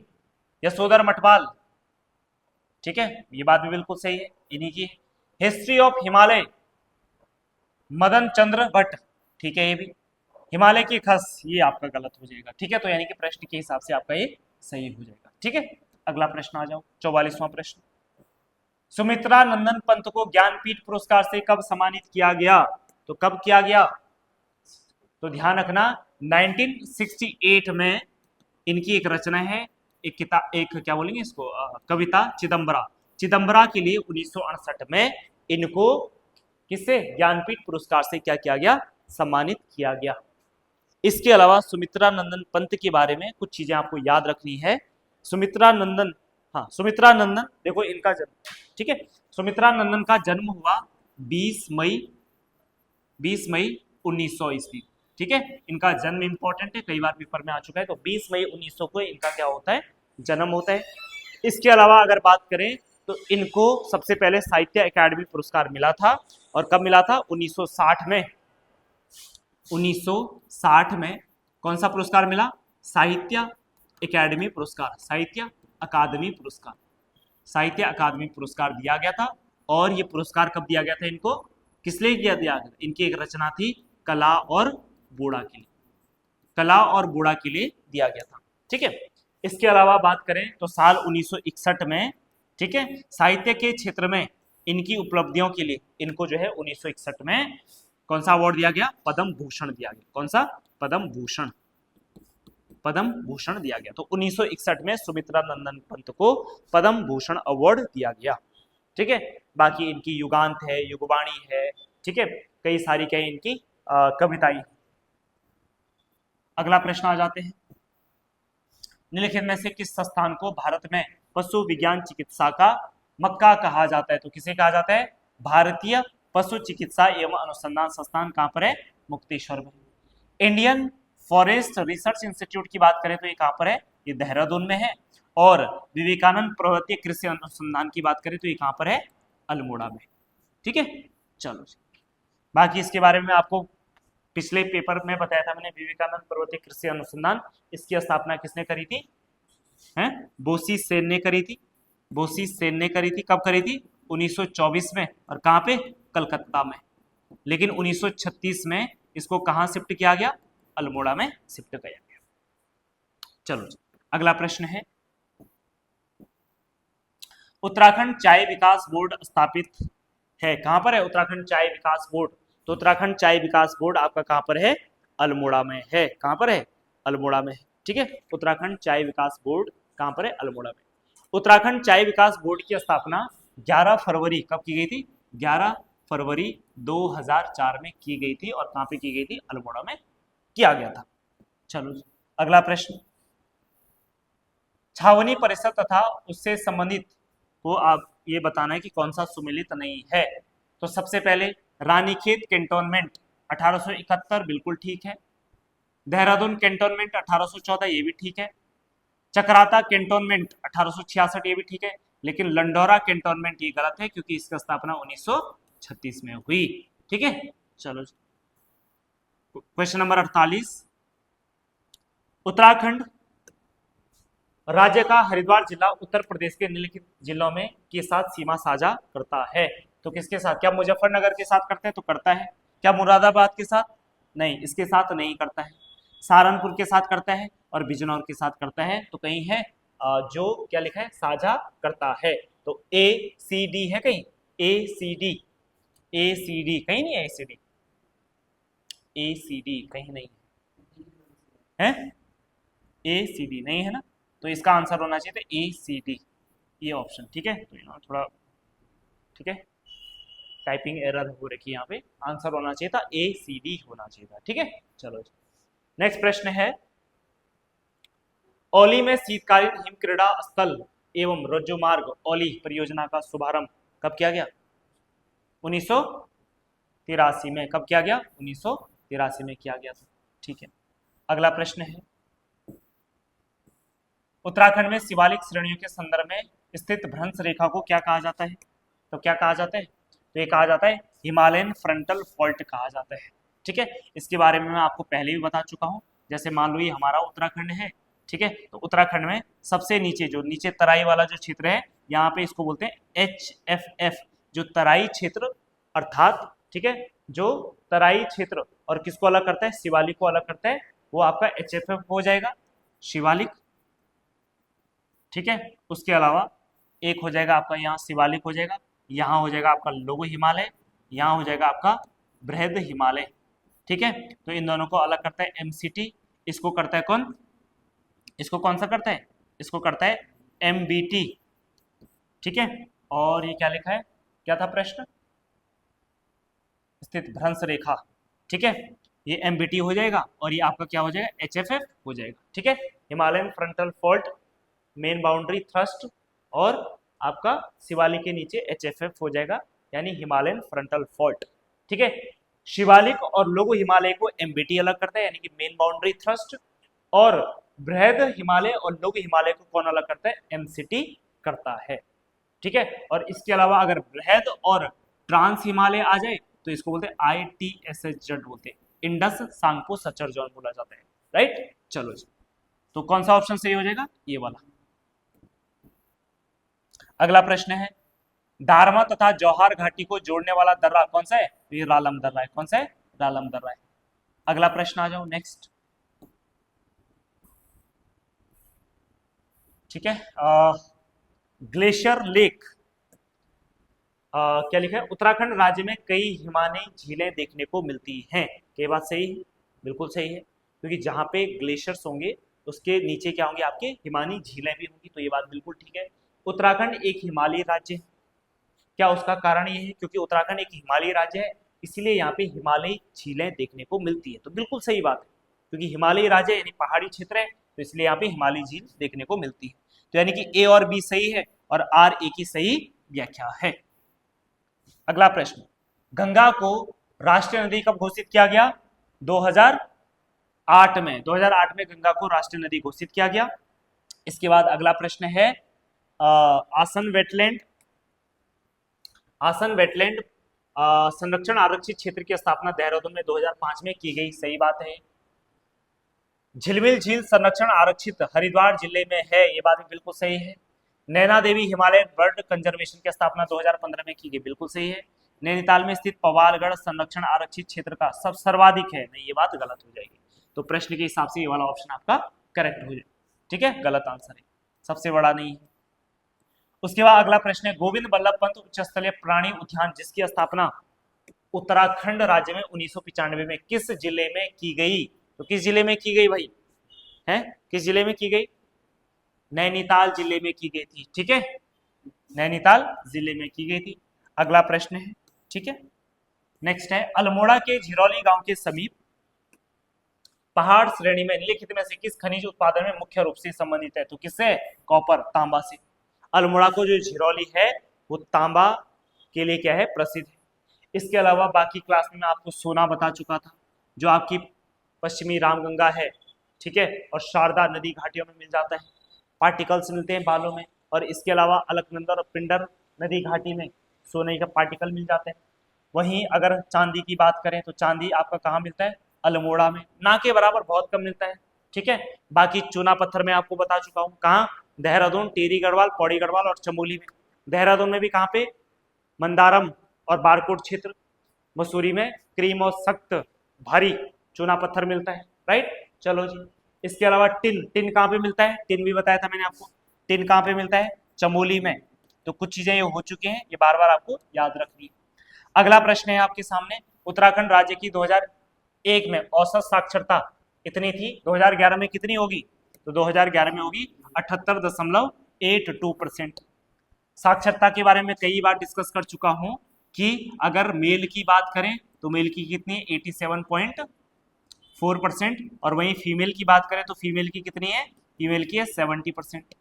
यशोधर मठवाल, ठीक है, ये बात भी बिल्कुल सही है, इन्हीं की। हिस्ट्री ऑफ हिमालय मदन चंद्र भट्ट, ठीक है, ये भी। हिमालय की खस, ये आपका गलत हो जाएगा। ठीक है, तो यानी कि प्रश्न के हिसाब से आपका ये सही हो जाएगा। ठीक है, अगला प्रश्न आ जाओ, 44वां प्रश्न। सुमित्रा नंदन पंत को ज्ञानपीठ पुरस्कार से कब सम्मानित किया गया? तो कब किया गया? तो ध्यान रखना, 1968 में इनकी एक रचना है, एक किताब, एक क्या बोलेंगे इसको, कविता चिदम्बरा। चिदम्बरा के लिए 1968 में इनको किससे? ज्ञानपीठ पुरस्कार से क्या किया गया? सम्मानित किया गया। इसके अलावा सुमित्रा नंदन पंत के बारे में कुछ चीजें आपको याद रखनी है। सुमित्रा नंदन, हाँ सुमित्रा नंदन, देखो इनका जन्म, ठीक है, सुमित्रा नंदन का जन्म हुआ 20 मई 1900 ईस्वी। ठीक है, इनका जन्म इंपॉर्टेंट है, कई बार पेपर में आ चुका है। तो 20 मई 1900 को इनका क्या होता है? जन्म होता है। इसके अलावा अगर बात करें तो इनको सबसे पहले साहित्य अकादमी पुरस्कार मिला था, और कब मिला था? 1960 में। 1960 में कौन सा पुरस्कार मिला? साहित्य अकादमी पुरस्कार, साहित्य अकादमी पुरस्कार, साहित्य अकादमी पुरस्कार दिया गया था। और ये पुरस्कार कब दिया गया था इनको? किस लिए दिया गया? इनकी एक रचना थी कला और बूढ़ा के लिए, कला और बूढ़ा के लिए दिया गया था। ठीक है, इसके अलावा बात करें तो साल 1961 में, ठीक है, साहित्य के क्षेत्र में इनकी उपलब्धियों के लिए इनको जो है 1961 में कौन सा अवार्ड दिया गया? पद्म भूषण दिया गया। कौन सा? पद्म भूषण, पद्म भूषण दिया गया। तो 1961 में सुमित्रा नंदन पंत को पद्म भूषण अवार्ड दिया गया। ठीक है, बाकी इनकी युगांत है, युगवाणी है, ठीक है, कई सारी क्या इनकी कविताएं। अगला प्रश्न आ जाते हैं, निम्नलिखित में से किस संस्थान को भारत में पशु विज्ञान चिकित्सा का मक्का कहा जाता है? तो किसे कहा जाता है? भारतीय पशु चिकित्सा एवं अनुसंधान संस्थान कहां पर है? मुक्तेश्वर में। इंडियन फॉरेस्ट रिसर्च इंस्टीट्यूट की बात करें तो ये कहां पर है? ये देहरादून में है। और विवेकानंद पर्वतीय कृषि अनुसंधान की बात करें तो ये कहां पर है? अल्मोड़ा में। ठीक है, चलो बाकी इसके बारे में आपको पिछले पेपर में बताया था मैंने। विवेकानंद पर्वतीय कृषि अनुसंधान, इसकी स्थापना किसने करी थी? हैं, बोसी सेन ने करी थी। बोसी सेन ने करी थी। कब करी थी? 1924 में। और कहां पे? कलकत्ता में। लेकिन 1936 में इसको कहां शिफ्ट किया गया? अल्मोड़ा में शिफ्ट किया गया। चलो जी, अगला प्रश्न है, उत्तराखंड चाय विकास बोर्ड स्थापित है कहां पर है? उत्तराखंड चाय विकास बोर्ड। तो उत्तराखंड चाय विकास बोर्ड आपका कहां पर है? अल्मोड़ा में है। कहां पर है? अल्मोड़ा में है। ठीक है, उत्तराखंड चाय विकास बोर्ड कहां पर है? अल्मोड़ा में। उत्तराखंड चाय विकास बोर्ड की स्थापना 11 फरवरी कब की गई थी? 11 फरवरी 2004 में की गई थी। और कहां पे की गई थी? अल्मोड़ा में किया गया था। चलो अगला प्रश्न, छावनी परिषद तथा उससे संबंधित को आप ये बताना है कि कौन सा सुमेलित नहीं है। तो सबसे पहले रानीखेत कैंटोनमेंट 1871 बिल्कुल ठीक है। देहरादून कैंटोनमेंट 1814 ये भी ठीक है। चकराता कैंटोनमेंट 1866 ये भी ठीक है। लेकिन लंडौरा कैंटोनमेंट ये गलत है क्योंकि इसकी स्थापना 1936 में हुई। ठीक है, चलो क्वेश्चन नंबर 48, उत्तराखंड राज्य का हरिद्वार जिला उत्तर प्रदेश के निम्नलिखित जिलों में के साथ सीमा साझा करता है। तो किसके साथ? क्या मुजफ्फरनगर के साथ करता है? तो करता है। क्या मुरादाबाद के साथ? नहीं, इसके साथ नहीं करता है। सहारनपुर के साथ करता है और बिजनौर के साथ करता है। तो कहीं है जो क्या लिखा है? साझा करता है। तो ए सी डी है कहीं? ए सी डी, ए सी डी कहीं नहीं है। ए सी डी, ए सी डी कहीं नहीं है। ए सी डी नहीं है ना, तो इसका आंसर होना चाहिए था ए सी डी, ये ऑप्शन। ठीक है, तो थोड़ा ठीक है, टाइपिंग एरर हो रखी है यहाँ पे। आंसर होना चाहिए था ए सी डी होना चाहिए था। ठीक है, चलो नेक्स्ट प्रश्न है, औली में शीतकालीन हिम क्रीड़ा स्थल एवं रज्जु मार्ग औली परियोजना का शुभारंभ कब किया गया? 1983 में। कब किया गया? 1983 में किया गया था। ठीक है, अगला प्रश्न है, उत्तराखंड में शिवालिक श्रेणियों के संदर्भ में स्थित भ्रंश रेखा को क्या कहा जाता है? तो क्या कहा जाता है? तो ये कहा जाता है हिमालयन फ्रंटल फॉल्ट कहा जाता है। ठीक है, इसके बारे में मैं आपको पहले भी बता चुका हूं। जैसे मान लो ये हमारा उत्तराखंड है। ठीक है, तो उत्तराखंड में सबसे नीचे जो नीचे तराई वाला जो क्षेत्र है, यहाँ पे इसको बोलते हैं HFF, जो तराई क्षेत्र अर्थात, ठीक है, जो तराई क्षेत्र और किसको अलग करता है? शिवालिक को अलग करता है, वो आपका HFF हो जाएगा, शिवालिक। ठीक है, उसके अलावा एक हो जाएगा आपका यहाँ शिवालिक हो जाएगा, यहाँ हो जाएगा आपका लघु हिमालय, यहाँ हो जाएगा आपका बृहद हिमालय। ठीक है, तो इन दोनों को अलग करता है MCT। इसको करता है कौन? इसको कौन सा करता है? इसको करता है MBT। ठीक है, और ये क्या लिखा है? क्या था प्रश्न? स्थित भ्रंश रेखा। ठीक है, ये MBT हो जाएगा और ये आपका क्या हो जाएगा? HFF हो जाएगा। ठीक है, Himalayan frontal fault, main boundary thrust, और आपका शिवालिक के नीचे HFF हो जाएगा, यानी हिमालयन फ्रंटल फॉल्ट। ठीक है, शिवालिक और लघु हिमालय को MBT अलग करता है, यानी कि मेन बाउंड्री थ्रस्ट, और बृहद हिमालय और लघु हिमालय को कौन अलग करता है? MCT करता है। ठीक है, और इसके अलावा अगर बृहद और ट्रांस हिमालय आ जाए तो इसको बोलते हैं ITSHZ बोलते हैं, इंडस सांगपो सचर जोन बोला जाता है। राइट, चलो जी, तो कौन सा ऑप्शन सही हो जाएगा? ये वाला। अगला प्रश्न है, दारमा तथा जौहार घाटी को जोड़ने वाला दर्रा कौन सा है? तो ये रालम दर्रा है। कौन सा है? रालम दर्रा है। अगला प्रश्न आ जाओ, नेक्स्ट। ठीक है, ग्लेशियर लेक, क्या लिखा है? उत्तराखंड राज्य में कई हिमालयी झीलें देखने को मिलती हैं। क्या बात सही है? बिल्कुल सही है, क्योंकि जहां पे ग्लेशियर्स होंगे उसके नीचे क्या होंगे? आपके हिमालयी झीलें भी होंगी। तो ये बात बिल्कुल ठीक है। उत्तराखंड एक हिमालयी राज्य है। क्या उसका कारण ये है? क्योंकि उत्तराखंड एक हिमालयी राज्य है, इसीलिए यहाँ पे हिमालयी झीलें देखने को मिलती है। तो बिल्कुल सही बात है, क्योंकि हिमालयी राज्य यानी पहाड़ी क्षेत्र है, तो इसलिए यहाँ पे हिमालयी झील देखने को मिलती है। तो यानी कि A और B सही है और R A की सही व्याख्या है। अगला प्रश्न, गंगा को राष्ट्रीय नदी कब घोषित किया गया? 2008 में। 2008 में गंगा को राष्ट्रीय नदी घोषित किया गया। इसके बाद अगला प्रश्न है, आसन वेटलैंड, आसन वेटलैंड संरक्षण आरक्षित क्षेत्र की स्थापना देहरादून में 2005 में की गई। सही बात है। झिलमिल झील संरक्षण आरक्षित हरिद्वार जिले में है। ये बात भी बिल्कुल सही है। Naina Devi Himalayan bird conservation की स्थापना 2015 में की गई। बिल्कुल सही है। नैनीताल में स्थित पवालगढ़ संरक्षण आरक्षित क्षेत्र का सब सर्वाधिक है, नहीं ये बात गलत हो जाएगी। तो प्रश्न के हिसाब से ये वाला ऑप्शन आपका करेक्ट हो जाए, ठीक है, गलत आंसर है, सबसे बड़ा नहीं है। उसके बाद अगला प्रश्न है, गोविंद बल्लभ पंत उच्च स्तरीय प्राणी उद्यान जिसकी स्थापना उत्तराखंड राज्य में 1995 में किस जिले में की गई? तो किस जिले में की गई भाई? है किस जिले में की गई? नैनीताल जिले में की गई थी, ठीक है, नैनीताल जिले में की गई थी। अगला प्रश्न है, ठीक है, नेक्स्ट है, अल्मोड़ा के झिरौली गांव के समीप पहाड़ श्रेणी में निम्नलिखित में से किस खनिज उत्पादन में मुख्य रूप से संबंधित है? तो किससे? कॉपर, तांबा से। अल्मोड़ा को जो झिरौली है वो तांबा के लिए क्या है? प्रसिद्ध है। इसके अलावा बाकी क्लास में मैं आपको सोना बता चुका था, जो आपकी पश्चिमी रामगंगा है, ठीक है, और शारदा नदी घाटियों में मिल जाता है, पार्टिकल्स मिलते हैं बालों में, और इसके अलावा अलकनंदा और पिंडर नदी घाटी में सोने का पार्टिकल मिल जाते हैं। वहीं अगर चांदी की बात करें तो चांदी आपका कहाँ मिलता है? अल्मोड़ा में, ना के बराबर बहुत कम मिलता है, ठीक है। बाकी चूना पत्थर में आपको बता चुका हूँ, कहाँ? देहरादून, टिहरी गढ़वाल, पौड़ी गढ़वाल और चमोली में। देहरादून में भी कहाँ पे? मंदारम और बारकोट क्षेत्र। मसूरी में क्रीम और सख्त भारी चूना पत्थर मिलता है, राइट। चलो जी, इसके अलावा टिन, टिन कहाँ पे मिलता है? टिन भी बताया था मैंने आपको, टिन कहाँ पे मिलता है? चमोली में। तो कुछ चीजें ये हो चुकी हैं, ये बार बार आपको याद रखनी है। अगला प्रश्न है आपके सामने, उत्तराखंड राज्य की 2001 में औसत साक्षरता कितनी थी? 2011 में कितनी होगी? तो 2011 में होगी 78.82%। साक्षरता के बारे में कई बार डिस्कस कर चुका हूं कि अगर मेल की बात करें तो मेल की कितनी? 87.4%, और वहीं फीमेल की बात करें तो फीमेल की कितनी है? फीमेल की है 70%।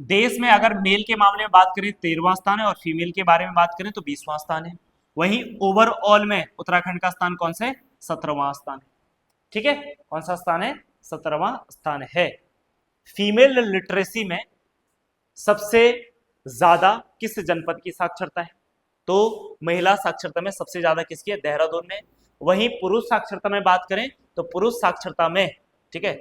देश में अगर मेल के मामले में बात करें 13वां स्थान है, और फीमेल के बारे में बात करें तो 20वां स्थान है। वहीं ओवरऑल में उत्तराखंड का स्थान कौन सा है? 17वां स्थान है, ठीक है। कौन सा स्थान है? 17वां स्थान है। फीमेल लिटरेसी में सबसे ज्यादा किस जनपद की साक्षरता है? तो महिला साक्षरता में सबसे ज्यादा किसकी है? देहरादून में। वहीं पुरुष साक्षरता में बात करें तो पुरुष साक्षरता में, ठीक है,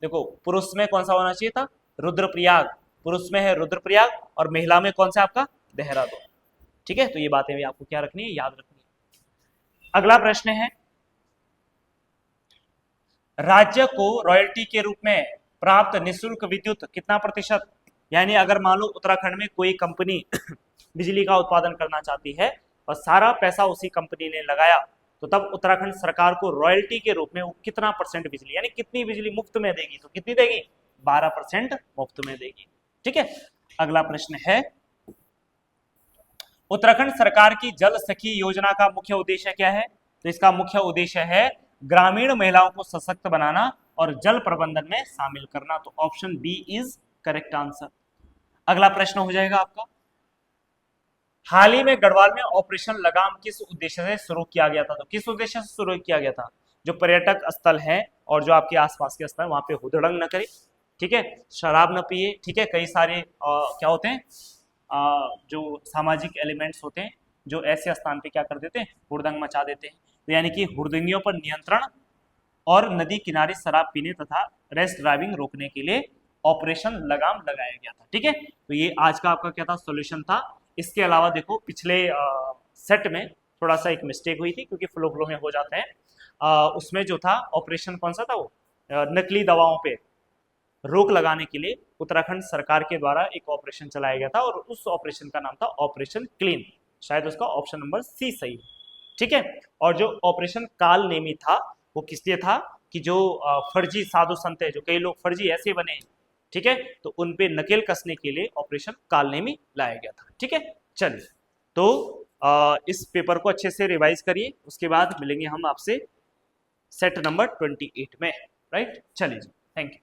देखो पुरुष में कौन सा होना चाहिए था? रुद्रप्रयाग, पुरुष में है रुद्रप्रयाग, और महिला में कौन सा आपका? देहरादून, ठीक है। तो ये बातें भी आपको क्या रखनी है? याद रखनी है। अगला प्रश्न है, राज्य को रॉयल्टी के रूप में प्राप्त निःशुल्क विद्युत कितना प्रतिशत? यानी अगर मान लो उत्तराखंड में कोई कंपनी बिजली का उत्पादन करना चाहती है और सारा पैसा उसी कंपनी ने लगाया, तो तब उत्तराखंड सरकार को रॉयल्टी के रूप में वो कितना परसेंट बिजली, यानी कितनी बिजली मुफ्त में देगी? तो कितनी देगी? 12% मुफ्त में देगी, ठीक है। अगला प्रश्न है, उत्तराखंड सरकार की जल सखी योजना का मुख्य उद्देश्य क्या है? तो इसका मुख्य उद्देश्य है ग्रामीण महिलाओं को सशक्त बनाना और जल प्रबंधन में शामिल करना। तो option B is correct answer. अगला प्रश्न हो जाएगा आपका, हाल ही में गढ़वाल में ऑपरेशन लगाम किस उद्देश्य से शुरू किया गया था? तो किस उद्देश्य से शुरू किया गया था? जो पर्यटक स्थल है और जो आपके आसपास के स्थल वहां पे हुदड़ंग न करे, ठीक है, शराब न पिए, ठीक है, कई सारे क्या होते हैं जो सामाजिक एलिमेंट्स होते हैं जो ऐसे स्थान पे क्या कर देते हैं? हुड़दंग मचा देते हैं। तो यानी कि हुड़दंगियों पर नियंत्रण और नदी किनारे शराब पीने तथा रेस्ट ड्राइविंग रोकने के लिए ऑपरेशन लगाम लगाया गया था, ठीक है। तो ये आज का आपका क्या था? सॉल्यूशन था। इसके अलावा देखो पिछले सेट में थोड़ा सा एक मिस्टेक हुई थी, क्योंकि फ्लो फ्लो में हो जाते हैं। उसमें जो था ऑपरेशन कौन सा था? वो नकली दवाओं पे रोक लगाने के लिए उत्तराखंड सरकार के द्वारा एक ऑपरेशन चलाया गया था, और उस ऑपरेशन का नाम था ऑपरेशन क्लीन। शायद उसका ऑप्शन नंबर सी सही है, ठीक है। और जो ऑपरेशन काल नेमी था वो किस लिए था? कि जो फर्जी साधु संत है, जो कई लोग फर्जी ऐसे बने हैं, ठीक है, तो उन पे नकेल कसने के लिए ऑपरेशन काल नेमी लाया गया था, ठीक है। चलिए, तो इस पेपर को अच्छे से रिवाइज करिए, उसके बाद मिलेंगे हम आपसे सेट नंबर 28 में, राइट। चलिए जी, थैंक यू।